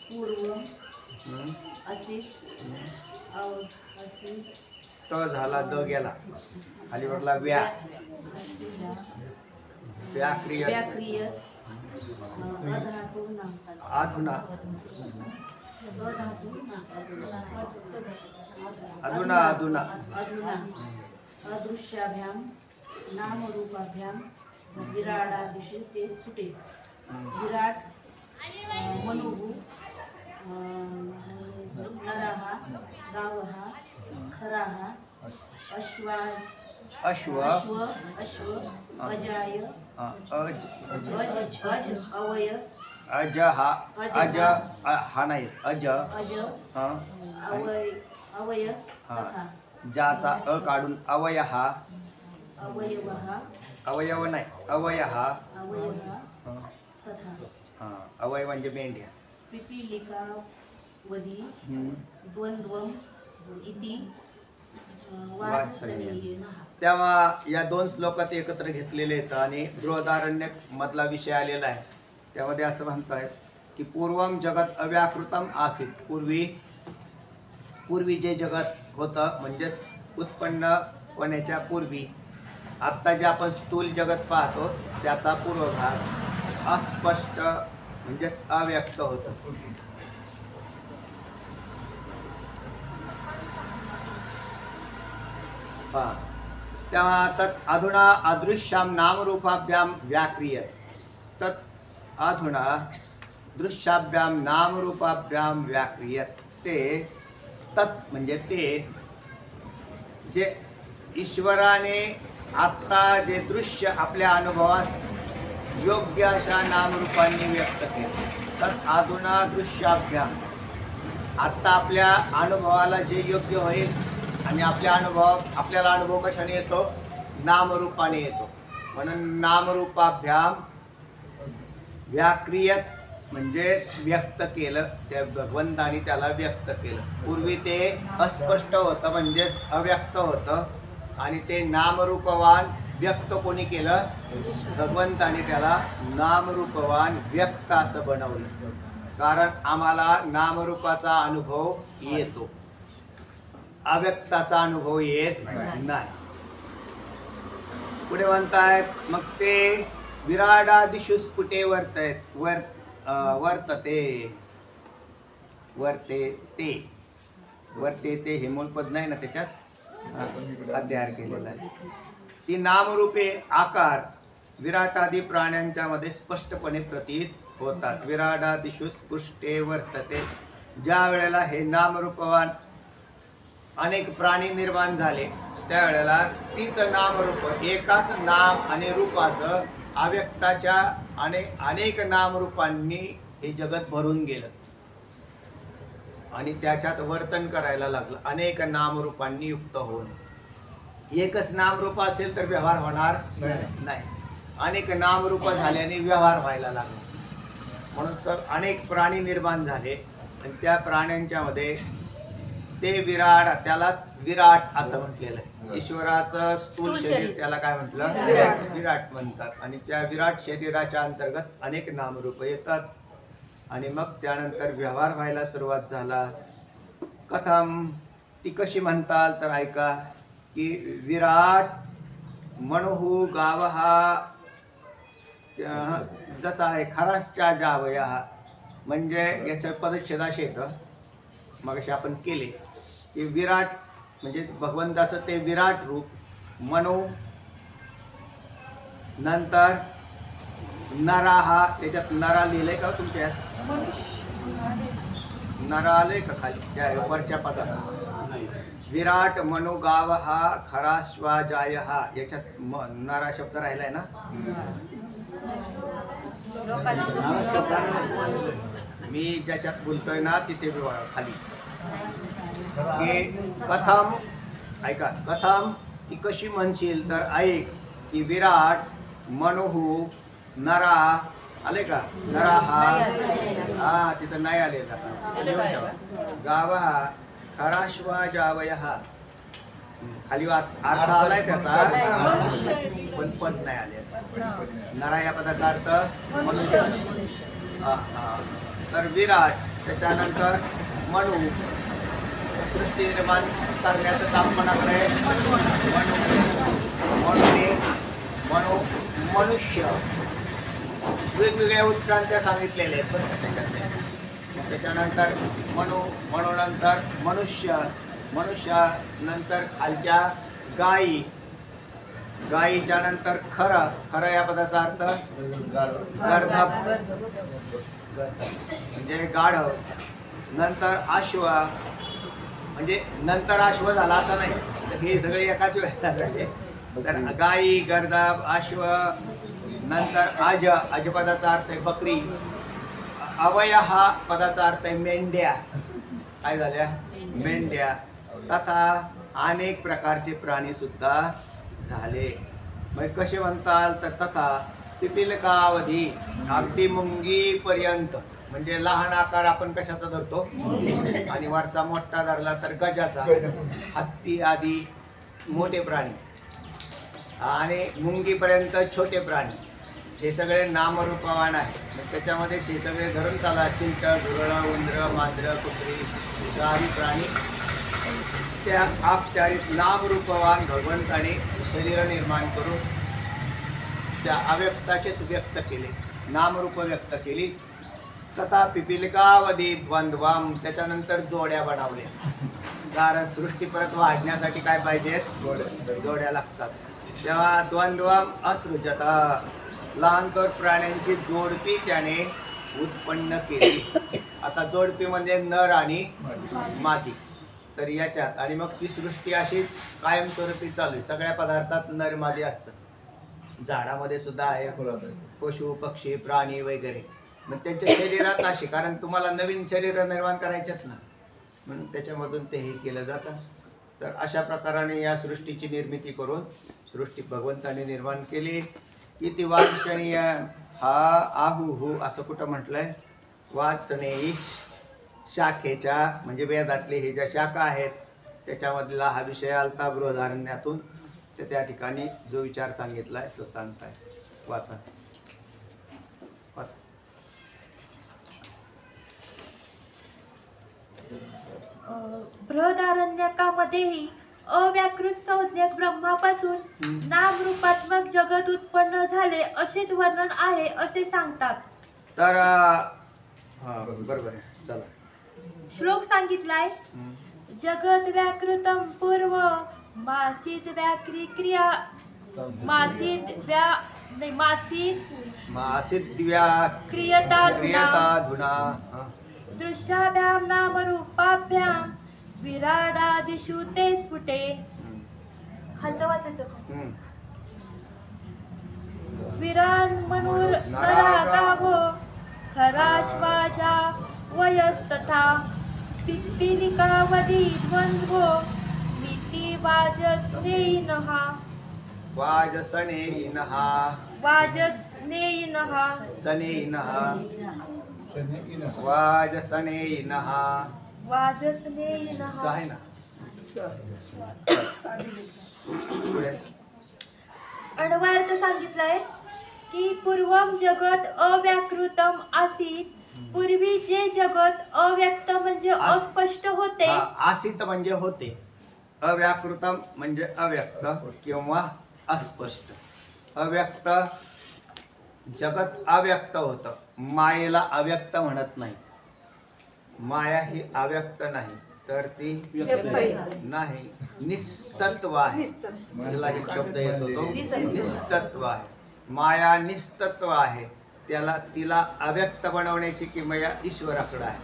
पूर्वम असित असित त झाला द गेला खाली वरला व्याक्रियत व्याक्रियत अधातु नामकात आधुना अधुना अधुना अधुना अदृश्याभ्याम नामरूपाभ्याम विराडादिषु ते स्फुटे विराट मनुहु नरहा गावहा खराहा अश्व अजाय अज अवयस अज हा नाही अज अवयस तथा ज्याचा अ काढून अवय हा अवयवहा अवयव नाही अवय हा अवयवहा तथा अवय म्हणजे मेंढ्या पिपीलिकावधी द्वंद्वम इति वाचसनेयः. तेव्हा या दोन श्लोकात एकत्र घेतलेले आहेत आणि बृहदारण्यक मधला विषय आलेला आहे त्यामध्ये असं म्हणतायत की पूर्वम जगत अव्याकृतम आसीत पूर्वी जे जगत होतं म्हणजेच उत्पन्न होण्याच्या पूर्वी आत्ता जे आपण स्थूल जगत पाहतो त्याचा पूर्वभाग अस्पष्ट म्हणजेच अव्यक्त होतं. तेव्हा तत् अधुना अदृश्यां नामरूपाभ्यां व्याक्रियत. तत् अधुना दृश्याभ्यां नामरूपाभ्यां व्याक्रियत. ते तत् म्हणजे ते जे ईश्वराने आत्ता जे दृश्य आपल्या अनुभवास योग्य अशा नामरूपांनी व्यक्त केले. तत् अधुना दृश्याभ्याम, आत्ता आपल्या अनुभवाला जे योग्य होईल आणि आपल्याला अनुभव कशाने येतो? नामरूपाने येतो. म्हणून नामरूपाभ्याम व्याक्रियत म्हणजे व्यक्त केलं. त्या भगवंतानी त्याला व्यक्त केलं. पूर्वी ते अस्पष्ट होतं म्हणजेच अव्यक्त होतं आणि ते नामरूपवान व्यक्त कोणी केलं? भगवंताने त्याला नामरूपवान व्यक्त असं बनवलं. कारण आम्हाला नामरूपाचा अनुभव येतो, अव्यक्ताचा अनुभव येत नाही. पुढे म्हणतायत मग ते विराडादिषु स्फुटे वर्ते ते हे मूलपद नाही ना त्याच्यात अध्याय केलेला आहे. ती नामरूपे आकार विराटादी प्राण्यांच्या मध्ये स्पष्टपणे प्रतीत होतात. विराडादिषु स्पुष्टे वर्तते. ज्या वेळेला हे नामरूपवान अनेक प्राणी निर्माण झाले त्यावेळेला तीच नामरूप एकाच नाम आणि रूपाचं अव्यक्ताच्या अनेक नामरूपांनी हे जगत भरून गेलं आणि त्याच्यात वर्तन करायला लागलं अनेक नामरूपांनी युक्त होऊन. एकच नामरूप असेल तर व्यवहार होणार नाही. अनेक नामरूप झाल्याने व्यवहार व्हायला लागला. म्हणून तर अनेक प्राणी निर्माण झाले आणि त्या प्राण्यांच्या मध्ये ते विराट, त्यालाच विराट असं म्हटलेलं आहे. ईश्वराचं स्थूल शरीर त्याला काय म्हटलं? विराट म्हणतात. आणि त्या विराट शरीराच्या अंतर्गत अनेक नामरूप येतात आणि मग त्यानंतर व्यवहार व्हायला सुरुवात झाला. कथम ती कशी म्हणताल तर ऐका की विराट मनुहू गावहा जसा आहे खरासच्या जावया, म्हणजे याचं पदच्छेदाश येतं मग असे आपण केले की विराट म्हणजे भगवंताचं ते विराट रूप. मनो नंतर नरा, हा त्याच्यात नरा लिहिलंय का तुमच्या? नरा आलंय का खाली त्या वरच्या पदात? विराट मनोगाव हा खराश्वाजाय हा, याच्यात नरा शब्द राहिलाय ना? मी ज्याच्यात बोलतोय ना तिथे खाली कथम ऐका. कथम ती कशी म्हणशील तर ऐक की विराट मनोहू नरा आले का? नरा हा तिथं नाही आलेला. गाव हा खराश्वाजावय हा खाली अर्थ आलाय त्याचा पण पद नाही आले. नरा या पदाचा अर्थ मनुष्य. तर विराट त्याच्यानंतर मनू सृष्टी निर्माण करण्याचं काम कोणाकडे? मनु मनुष्य. वेगवेगळ्या उत्क्रांत्या सांगितलेल्या आहेत पण त्याच्यानंतर मनूनंतर मनुष्य, मनुष्यानंतर खालच्या गायी, गायीच्या नंतर खर या पदाचा अर्थ गर्धब म्हणजे गाढव. नंतर अश्व म्हणजे नंतर अश्व झाला असं नाही, तर हे सगळे एकाच वेळेला झाले. तर गायी, गर्दब, अश्व, नंतर अज पदाचा अर्थ आहे बकरी. अवय हा पदाचा अर्थ आहे मेंढ्या. काय झाल्या? मेंढ्या. तथा अनेक प्रकारचे प्राणी सुद्धा झाले. मग कसे म्हणताल तर तथा पिपिलकावधी अगदी मुंगीपर्यंत, म्हणजे लहान आकार आपण कशाचा धरतो आणि वरचा मोठा धरला तर गजाचा. हत्ती आदी मोठे प्राणी आणि मुंगीपर्यंत छोटे प्राणी, हे सगळे नामरूपवान आहे. त्याच्यामध्ये हे सगळे धरून चाला. चिंट, झुरळ, उंदर, मांजर, कुत्री, सारी प्राणी त्या आपचारित नामरूपवान भगवंताने शरीर निर्माण करून त्या अव्यक्ताचेच व्यक्त केले, नामरूप व्यक्त केली. तथा पिपिलिकावधी द्वंद्वाम, त्याच्यानंतर जोड्या बनवल्या. कारण सृष्टी परत वाढण्यासाठी काय पाहिजेत? जोड्या लागतात. तेव्हा द्वंद्वाम असृजत, लहानतर प्राण्यांची जोडपी त्याने उत्पन्न केली. आता जोडपी म्हणजे नर आणि मादी. तर याच्यात आणि मग ती सृष्टी अशी कायमस्वरूपी चालू आहे. सगळ्या पदार्थात नर मादी असतं. झाडामध्ये सुद्धा आहे, पशु पक्षी प्राणी वगैरे. मग त्यांच्या शरीरात अशी, कारण तुम्हाला नवीन शरीर निर्माण करायचेच ना, म्हणून त्याच्यामधून ते हे केलं जातं. तर अशा प्रकाराने या सृष्टीची निर्मिती करून सृष्टी भगवंताने निर्माण केली. किती वाचनीय हा आहुहू असं कुठं म्हटलंय? वाचनेई शाखेच्या म्हणजे वेदातले हे ज्या शाखा आहेत त्याच्यामधला हा विषय आलता बृहदारण्यातून. तर त्या ठिकाणी जो विचार सांगितलाय तो सांगताय. वाचा वाचा. बृहदारण्यकामध्येही अव्याकृत संज्ञक ब्रह्मापासून नामरूपात्मक जगत उत्पन्न झाले असेच वर्णन आहे असे सांगतात. तर बरोबर आहे. चला श्लोक सांगितलाय. जगत व्याकृतम पूर्व मासित व्याक्री क्रिया मासित दिव्या क्रियता धुना दृश्याभ्याम नामरूपाभ्याम विराडादिषु ते स्फुटे. खालचं वाचायचं का? विरान मनुर नरागाभो खराश्वाजा वयस्तथा पिप्पिलिकावधी द्वंद्वो मिति वाजस्नेयिनः वाजसनेयिनः वाजस्नेयिनः सनेयिनः वाजसनेयिनः वाजस्नेयिनः आहे ना. पुढे. अन्वयार्थ सांगितलाय की पूर्वम जगत अव्याकृतम आसीत. पूर्वी जे जगत अव्यक्त म्हणजे अस्पष्ट होते. आसित म्हणजे होते, अव्याकृतम म्हणजे अव्यक्त किंवा अस्पष्ट. अव्यक्त जगत अव्यक्त होतं. मायेला अव्यक्त म्हणत नाही. माया ही अव्यक्त नाही तर ती नाही, निस्तत्व आहे. मला एक शब्द येत होतो, निस्तत्व आहे. माया निस्तत्व आहे. तिला अव्यक्त बनवण्याची किमया ईश्वराकडे आहे.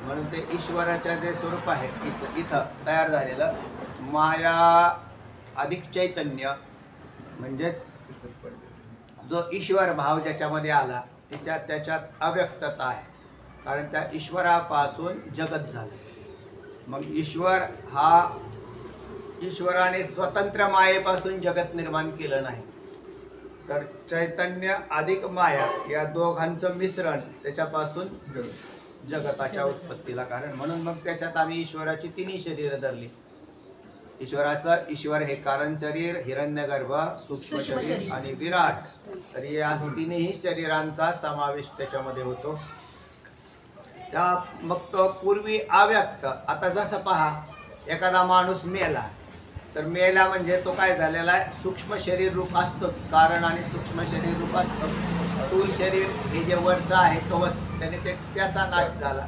म्हणून ते ईश्वराच्या जे स्वरूप आहे इथं तयार झालेलं माया अधिक चैतन्य म्हणजेच जो ईश्वर भाव ज्याच्यामध्ये आला त्याच्यात अव्यक्तता आहे. कारण त्या ईश्वरापासून जगत झालं. मग ईश्वराने स्वतंत्र मायेपासून जगत निर्माण केलं नाही, तर चैतन्य अधिक माया या दोघांचं मिश्रण त्याच्यापासून जगताच्या उत्पत्तीला कारण. म्हणून मग त्याच्यात आम्ही ईश्वराची तिन्ही शरीरं धरली. ईश्वर हे कारण शरीर, हिरण्यगर्भ, सूक्ष्म शरीर आणि विराट. तर या तिन्ही शरीरांचा समावेश त्याच्यामध्ये होतो. त्या मग तो पूर्वी अव्यक्त. आता जसं पहा, एखादा माणूस मेला तर मेला म्हणजे तो काय झालेला आहे? सूक्ष्म शरीर रूप असतोच, कारण आणि सूक्ष्म शरीर रूप असतं. स्थूल शरीर हे जे वरचं आहे तोच, त्याने त्याचा नाश झाला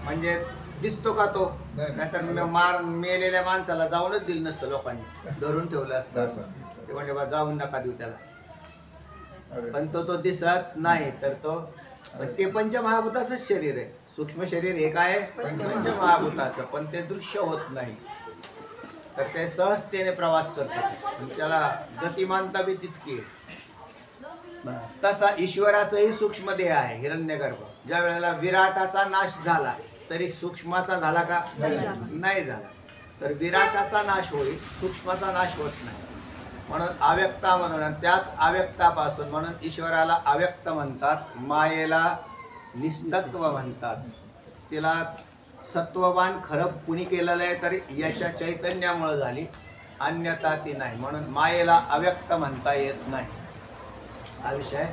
म्हणजे दिसतो का तो? नाहीतर मेलेल्या माणसाला जाऊनच दिलं नसतं, लोकांनी धरून ठेवलं असतं. ते म्हणजे बा जाऊन नका देऊ त्याला, पण तो दिसत नाही. तर ते पंचमहाभूताचंच शरीर आहे. सूक्ष्म शरीर हे काय? पंचमहाभूताचं, पण ते दृश्य होत नाही. तर ते सहजतेने प्रवास करतात, त्याला गतिमानता बी तितकी. तसा ईश्वराचंही सूक्ष्म देह आहे, हिरण्यगर्भ. ज्या वेळेला विराटाचा नाश झाला तरी सूक्ष्माचा झाला का? नाही झाला. तर विराटाचा नाश होईल, सूक्ष्माचा नाश होत नाही. म्हणून अव्यक्ता म्हणून, त्याच अव्यक्तापासून, म्हणून ईश्वराला अव्यक्त म्हणतात, मायेला निस्तत्व म्हणतात. तिला सत्ववान खरं कुणी केलेलं आहे तरी याच्या चैतन्यामुळे झाली, अन्यथा ती नाही. म्हणून मायेला अव्यक्त म्हणता येत नाही. हा विषय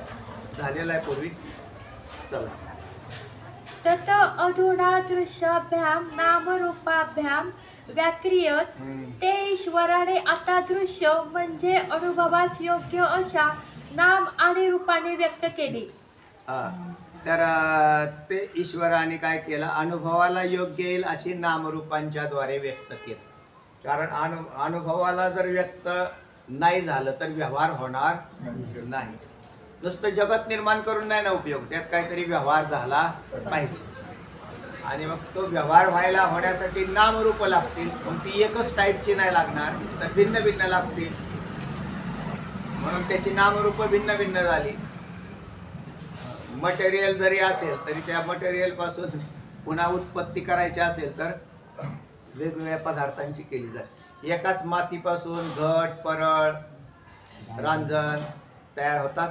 झालेला आहे पूर्वी. चला. तत अधुना दृश्याभ्याम नामरूपाभ्याम व्याक्रियत ते ईश्वराने आता दृश्य म्हणजे अनुभवास योग्य अशा नाम आणि रूपाने व्यक्त केले. तर ते ईश्वराने काय केलं, अनुभवाला योग्य येईल अशी नामरूपांच्या द्वारे व्यक्त केलं. कारण अनुभवाला जर व्यक्त नाही झालं तर व्यवहार होणार नाही. नुसतं जगत निर्माण करून नाही ना उपयोग, त्यात काहीतरी व्यवहार झाला पाहिजे. आणि मग तो व्यवहार व्हायला होण्यासाठी नामरूप लागतील. मग ती एकच टाईपची नाही लागणार, तर भिन्न भिन्न लागतील. म्हणून त्याची नामरूप भिन्न भिन्न झाली. मटेरियल जरी असेल तरी त्या मटेरियल पासून पुन्हा उत्पत्ती करायची असेल तर वेगवेगळ्या पदार्थांची केली जाते. एकाच मातीपासून घट, परळ, रांजण तयार होतात,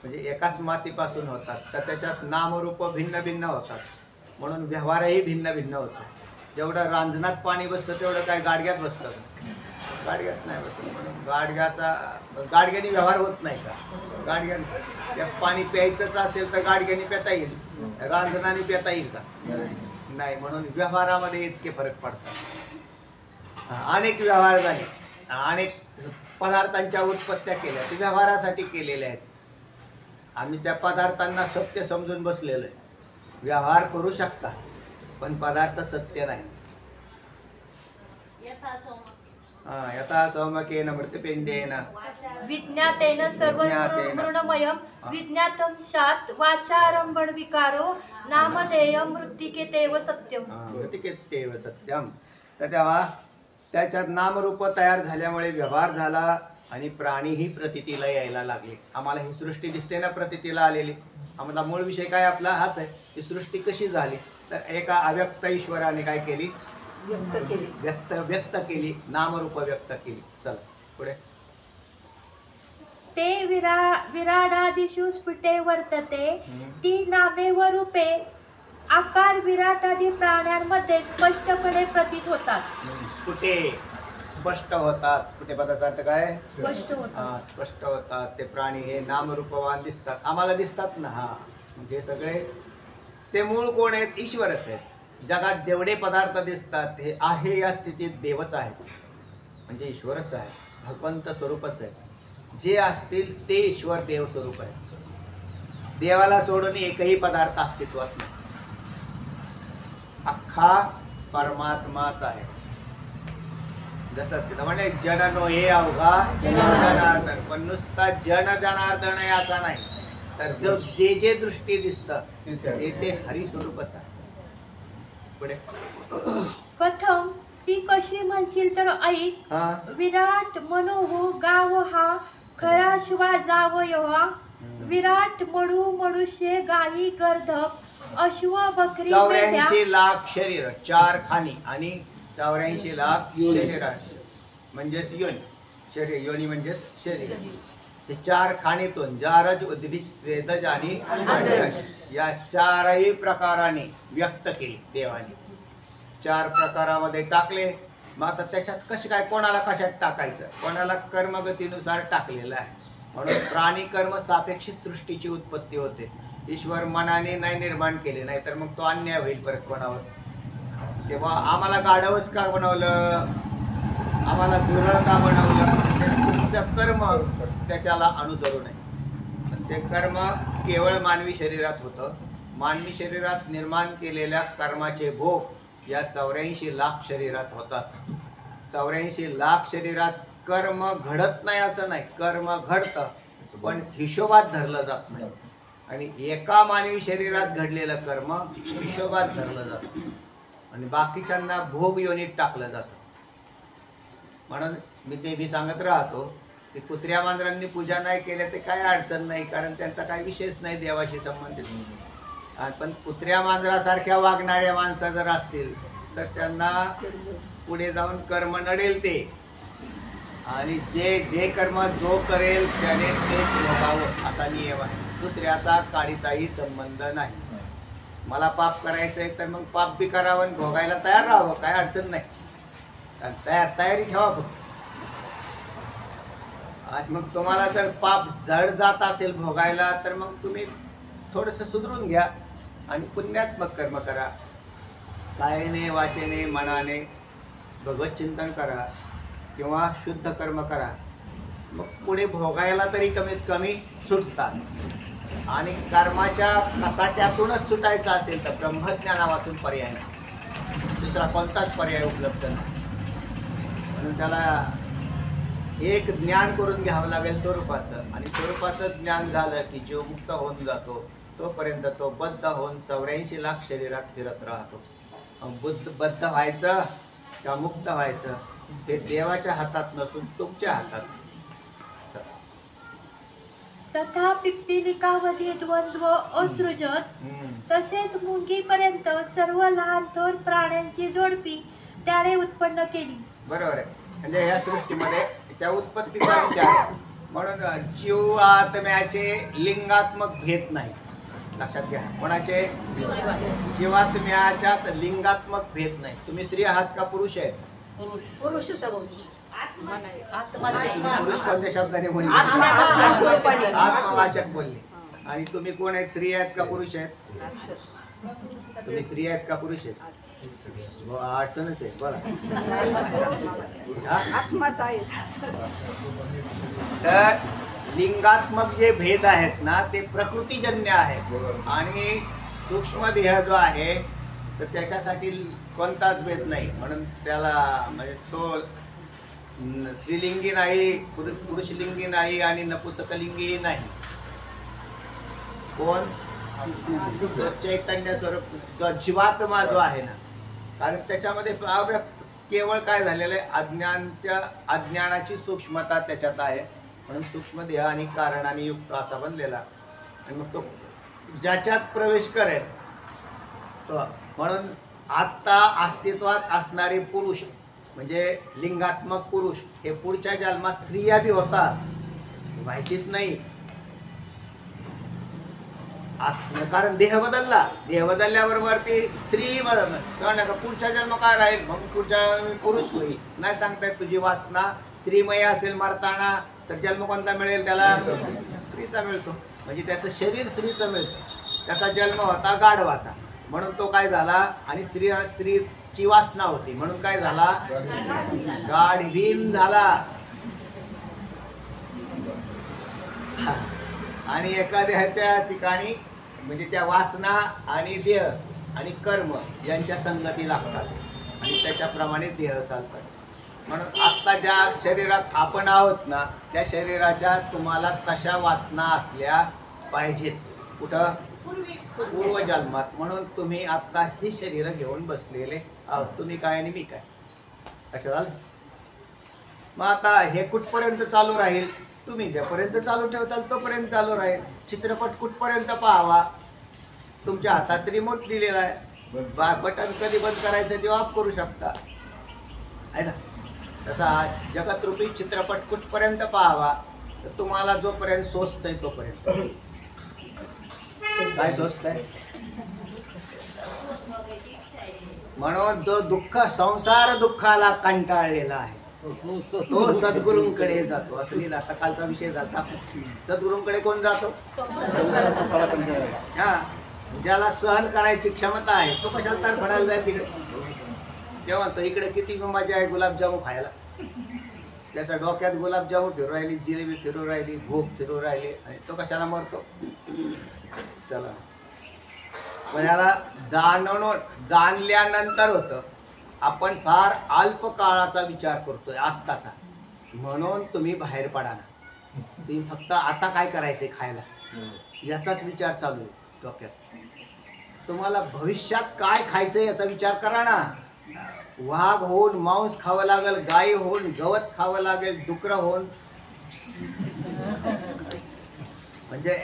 म्हणजे एकाच मातीपासून होतात, तर त्याच्यात नामरूप भिन्न भिन्न होतात. म्हणून व्यवहारही भिन्न भिन्न होतो. जेवढं रांजणात पाणी बसतं तेवढं काय गाडग्यात बसतं? गाडग्यात नाही बसत. म्हणून गाडग्याने व्यवहार होत नाही का? गाडग्याने पाणी प्यायचंच असेल तर गाडग्याने पिता येईल, रांजणाने पिता येईल का? नाही. म्हणून व्यवहारामध्ये इतके फरक पडतात. अनेक व्यवहार झाले, अनेक पदार्थांच्या उत्पत्त्या केल्या, ते व्यवहारासाठी केलेल्या आहेत. आम्ही त्या पदार्थांना सत्य समजून बसलेलो आहे. व्यवहार करू शकता पण पदार्थ सत्य नाही. यथा सौमकेन मृतपिंडेन विज्ञातेन सर्व मृणमयम विज्ञातम शात वाचारंभण विकारो नामधेयम मृत्तिकेतेव सत्यम. मृत्तिकेतेव सत्यम. तर तेव्हा त्याच्यात नामरूप तयार झाल्यामुळे व्यवहार झाला आणि प्राणीही प्रतीतीला यायला लागले. आम्हाला ही सृष्टी दिसते ना प्रतीतीला आलेली. आम्हाला मूळ विषय काय आपला हाच आहे की सृष्टी कशी झाली. तर एका अव्यक्त ईश्वराने काय केली? व्यक्त केली, नामरूप व्यक्त केली. चला पुढे. ते विराडादिषु स्फुटे वर्तते ती नामे व रूपे आकार विराटादी प्राण्यांमध्ये स्पष्टपणे प्रतीत होतात. स्फुटे स्पष्ट होतात. स्फुटे पदाचा अर्थ काय? स्पष्ट होतात. स्पष्ट होतात. ते प्राणी हे नामरूपवान दिसतात, आम्हाला दिसतात ना. म्हणजे सगळे ते मूळ कोण आहेत? ईश्वरच आहेत. जगात जेवढे पदार्थ दिसतात हे आहे या स्थितीत देवच आहेत, म्हणजे ईश्वरच आहे, भगवंत स्वरूपच आहे. जे असतील ते ईश्वर देव स्वरूप आहे. देवाला सोडून एकही पदार्थ अस्तित्वात नाही. अख्खा परमात्माच आहे. जसं तिथं म्हणजे जन नो हे अवघा जनार्दन, पण नुसता जन जनार्दन आहे असा नाही, तर जे जे दृष्टी दिसतं ते हरी स्वरूपच आहे. पुढे. कथम ती कशी म्हणशील तर ऐक. विराट मनोह गाव हा खरा शिवा जावयवा विराट म्हणू मनुष्य गाई गर्धप अश्व बकरी 84 लाख शरीर, 4 खाणी आणि 84 लाख शरीर म्हणजेच योनी. शरीर योनी म्हणजेच शरीर. हे 4 खाणीतून जारज, उद्भिज, स्वेदज आणि अंडज या 4ही प्रकाराने व्यक्त केली देवाने. 4 प्रकारामध्ये टाकले. मग आता त्याच्यात कसे काय, कोणाला कशात टाकायचं? कोणाला कर्मगतीनुसार टाकलेलं आहे. म्हणून प्राणी कर्म सापेक्षित सृष्टीची उत्पत्ती होते. ईश्वर मनाने नाही निर्माण केले, नाही तर मग तो अन्याय होईल परत कोणावर. तेव्हा आम्हाला गाढवच का बनवलं, आम्हाला दुर्ळ का बनवलं? तुमचं कर्म त्याच्याला अनुसरू नये. ते कर्म केवळ मानवी शरीरात होतं. मानवी शरीरात निर्माण केलेल्या कर्माचे भोग या 84 लाख शरीरात होतात. 84 लाख शरीरात कर्म घडत नाही असं नाही, कर्म घडतं पण हिशोबात धरलं जात नाही. आणि एका मानवी शरीरात घडलेलं कर्म हिशोबात धरलं जातं आणि बाकीच्यांना भोग योनीत टाकलं जातं. म्हणून मी नेहमी सांगत राहतो की कुत्र्या मांजरांनी पूजा नाही केल्या ते काय अडचण नाही, कारण त्यांचा काही विषयच नाही देवाशी संबंधित. पण कुत्र्या मांजरासारख्या वागणाऱ्या माणसं जर असतील तर त्यांना पुढे जाऊन कर्म नडेल ते. आणि जे जे कर्म जो करेल त्याने ते भोगावं असा नियम आहे. कुत्र्याचा काडीचाही संबंध नाही. मला पाप करायचंय तर मग पाप बी करावं आणि भोगायला तयार राहावं, काय अडचण नाही. तयारी ठेवा फक्त. आणि मग तुम्हाला जर पाप जड जात असेल भोगायला तर मग तुम्ही थोडंसं सुधरून घ्या आणि पुण्यात्मक कर्म करा. कायेने, वाचेने, मनाने भगवत चिंतन करा किंवा शुद्ध कर्म करा, मग पुढे भोगायला तरी कमीत कमी सुटतात. आणि कर्माच्या कचाट्यातूनच सुटायचं असेल तर ब्रह्मज्ञानावाचून पर्याय नाही, दुसरा कोणताच पर्याय उपलब्ध नाही. म्हणून त्याला एक ज्ञान करून घ्यावं लागेल स्वरूपाचं, आणि स्वरूपाचं ज्ञान झालं की जीव मुक्त होऊन जातो. तोपर्यंत तो बद्ध होऊन 84 लाख शरीरात फिरत राहतो. बद्ध व्हायचं का मुक्त व्हायचं हे देवाच्या हातात नसून तुमच्या हातात. तथा पिप्पिलिकामध्ये द्वंद्व असृजत, तसेच मुंगीपर्यंत सर्व लहान थोर प्राण्यांची जोडपी त्याने उत्पन्न केली. बरोबर आहे. म्हणजे या सृष्टीमध्ये त्या उत्पत्तीचा विचार आहे. म्हणून जीव आत्म्याचे लिंगात्मक भेद नाही, लक्षात घ्या. कोणाचे? जीवात्म्याच्यात लिंगात्मक भेद नाही. तुम्ही स्त्री आहात का पुरुष आहेत? पुरुष पुरुष कोणत्या शब्दाने बोलले? आत्मवाचक बोलले. आणि तुम्ही कोण आहेत? स्त्री आहेत का पुरुष आहेत? तुम्ही स्त्री आहेत का पुरुष आहेत? अडचणच आहे, बोला. आत्माच आहे. तर लिंगात्मक जे भेद आहेत ना ते प्रकृतीजन्य आहेत. आणि सूक्ष्म देह जो आहे तर त्याच्यासाठी कोणताच भेद नाही. म्हणून त्याला म्हणजे तो स्त्रीलिंगी नाही, पुरुषलिंगी नाही आणि नपुसकलिंगी नाही. कोण? चैतन्य स्वरूप जो जीवात्मा जो आहे ना, कारण त्याच्यामध्ये केवळ काय झालेलं आहे, अज्ञानाची सूक्ष्मता त्याच्यात आहे. म्हणून सूक्ष्म देह आणि कारणाने युक्त असा बनलेला. आणि मग तो ज्याच्यात प्रवेश करेल तो. म्हणून आत्ता अस्तित्वात असणारे पुरुष म्हणजे लिंगात्मक पुरुष हे पुढच्या जन्मात स्त्रिया बी होतात, माहितीच नाही. कारण देह बदलल्याबरोबर ती स्त्री बदल पुढच्या जन्म काय राहील, मग पुढच्या पुरुष होईल नाही सांगता येत. तुझी वासना स्त्रीमय असेल मरताना तर जन्म कोणता मिळेल? त्याला स्त्रीचा मिळतो. म्हणजे त्याचं शरीर स्त्रीचं मिळतं. त्याचा जन्म होता गाढवाचा, म्हणून तो काय झाला. आणि स्त्रीची वासना होती म्हणून काय झाला? गाढवीन झाला. आणि एखाद्याच्या ठिकाणी म्हणजे त्या वासना आणि देह आणि कर्म यांच्या संगती लागतात आणि त्याच्याप्रमाणे देह चालतात. म्हणून आत्ता ज्या शरीरात आपण आहोत ना त्या शरीराच्या तुम्हाला तशा वासना असल्या पाहिजेत. कुठं? पूर्वजन्मात. म्हणून तुम्ही आत्ता ही शरीर घेऊन बसलेले आहोत. तुम्ही काय आणि मी काय, लक्षात आलं? मग आता हे कुठपर्यंत चालू राहील? तुम्ही ज्यापर्यंत चालू ठेवताल तोपर्यंत चालू राहील. चित्रपट कुठपर्यंत पाहावा? तुमच्या हातात रिमोट दिलेला आहे, बटन कधी बंद करायचं ते ऑफ करू शकता, आहे ना. तसा जगतरूपी चित्रपट कुठपर्यंत पाहावा? तर तुम्हाला जोपर्यंत सोचत आहे तोपर्यंत. काय सोचत आहे? म्हणून जो दुःख संसार दुःखाला कंटाळलेला आहे तो सद्गुरूंकडे जातो. असं आता कालचा विषय झाला. सद्गुरूंकडे कोण जातो? हा, ज्याला सहन करायची क्षमता आहे तो कशाला तर पडायला जाईल तिकडे. तेव्हा तो इकडे किती मजा आहे गुलाबजामू खायला, त्याच्या डोक्यात गुलाबजामू फिरू राहिली, जिलेबी फिरू राहिली, भूक फिरू राहिली, आणि तो कशाला मरतो? चला, पण याला जाणल्यानंतर होतं. आपण फार अल्प काळाचा विचार करतोय आत्ताचा. म्हणून तुम्ही बाहेर पडा ना. तुम्ही फक्त आता काय करायचंय खायला याचाच विचार चालू आहे डोक्यात. तुम्हाला भविष्यात काय खायचंय याचा विचार करा ना. वाघ होऊन मांस खावं लागेल, गाय होऊन गवत खावं लागेल, डुकरं होऊन, म्हणजे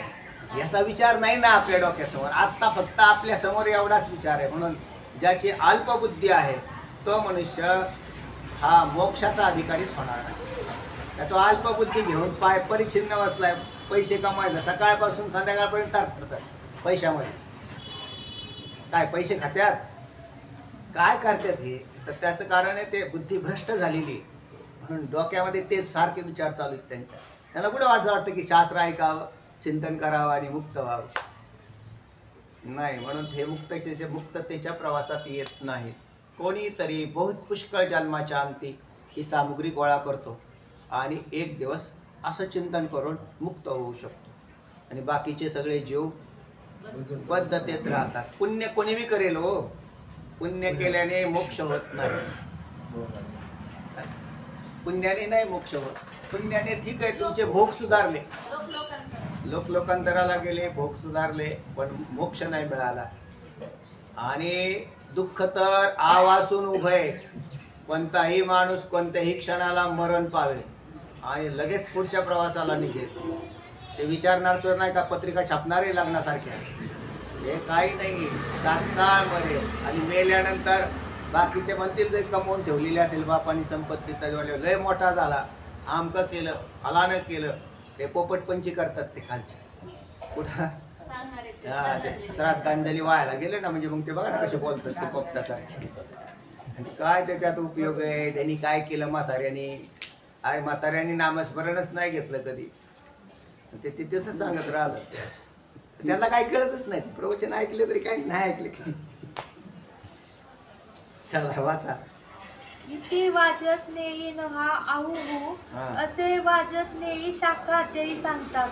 याचा विचार नाही ना आपल्या डोक्यासमोर. आत्ता फक्त आपल्या समोर एवढाच विचार आहे. म्हणून ज्याची अल्पबुद्धी आहे तो मनुष्य हा मोक्षाचा अधिकारीच होणार नाही. त्या तो अल्पबुद्धी घेऊन परिच्छिन्न बसलाय. पैसे कमायला सकाळपासून संध्याकाळपर्यंत तरफडतात पैशामध्ये. काय पैसे खात्यात, काय करतात हे? तर त्याचं कारण आहे ते बुद्धी भ्रष्ट झालेली. म्हणून डोक्यामध्ये ते सारखे विचार चालू आहेत त्यांच्या. त्यांना कुठं वाटतं की शास्त्र ऐकावं, चिंतन करावं आणि मुक्त व्हावं? नाही. म्हणून हे मुक्ततेच्या प्रवासात येत नाहीत. कोणीतरी बहुत पुष्कळ जन्माच्या अंती ही सामुग्री गोळा करतो आणि एक दिवस असं चिंतन करून मुक्त होऊ शकतो आणि बाकीचे सगळे जीव बद्धतेत राहतात. पुण्य कोणी बी करेल हो, पुण्य केल्याने मोक्ष होत नाही. पुण्याने नाही मोक्ष होत. पुण्याने ठीक आहे तुमचे भोग सुधारले, लोकांतराला गेले, भोग सुधारले, पण मोक्ष नाही मिळाला. आणि दुःख तर आवासून उभं आहे. कोणताही माणूस कोणत्याही क्षणाला मरण पावेल आणि लगेच पुढच्या प्रवासाला निघेल. ते विचारणार सुद्धा नाही का पत्रिका छापणारे लग्नासारख्या. हे काही नाही, तात्काळ मरेल आणि मेल्यानंतर बाकीचे म्हणतील ते कमवून ठेवलेले असेल बापानी संपत्ती, त्याच्यावाले लय मोठा झाला, आमकं केलं फलानं केलं, ते पोपटपंची करतात ते खालचे कुठं. हा, ते श्राद्धांजली व्हायला गेले ना म्हणजे मग ते बघा ना कसे बोलतात ते पोपटासारखे. आणि काय त्याच्यात उपयोग आहे, त्यांनी काय केलं म्हाताऱ्याने. आय म्हाताऱ्याने नामस्मरणच नाही घेतलं कधी, ते तिथेच सांगत राहिलं. त्यांना काही कळतच नाही, प्रवचन ऐकले तरी काही नाही ऐकले. चला वाचा. इथे वाजसनेयी नहा आहुहू असे वाजसनेयी शाखाध्ययी सांगतात.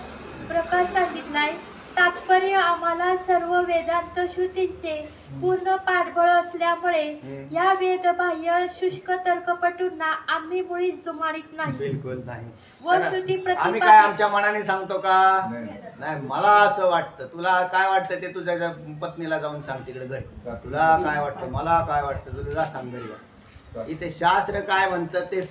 प्रकाश सांगितलाय. तात्पर्य आम्हाला सर्व वेदांत श्रुतींचे पूर्ण पाठबळ असल्यामुळे या वेदबाह्य शुष्क तर्कपटूंना आम्ही मुळीच जुमानीत नाही. बिलकुल नाही. व श्रुती आम्ही काय आमच्या मनाने सांगतो का? नाही, मला असं वाटतं. तुला काय वाटतं ते तुझ्या पत्नीला जाऊन सांग तिकडे घरी. तुला काय वाटतं, मला काय वाटतं, तुला जा सांग घरी. इथे शास्त्र काय म्हणतं ते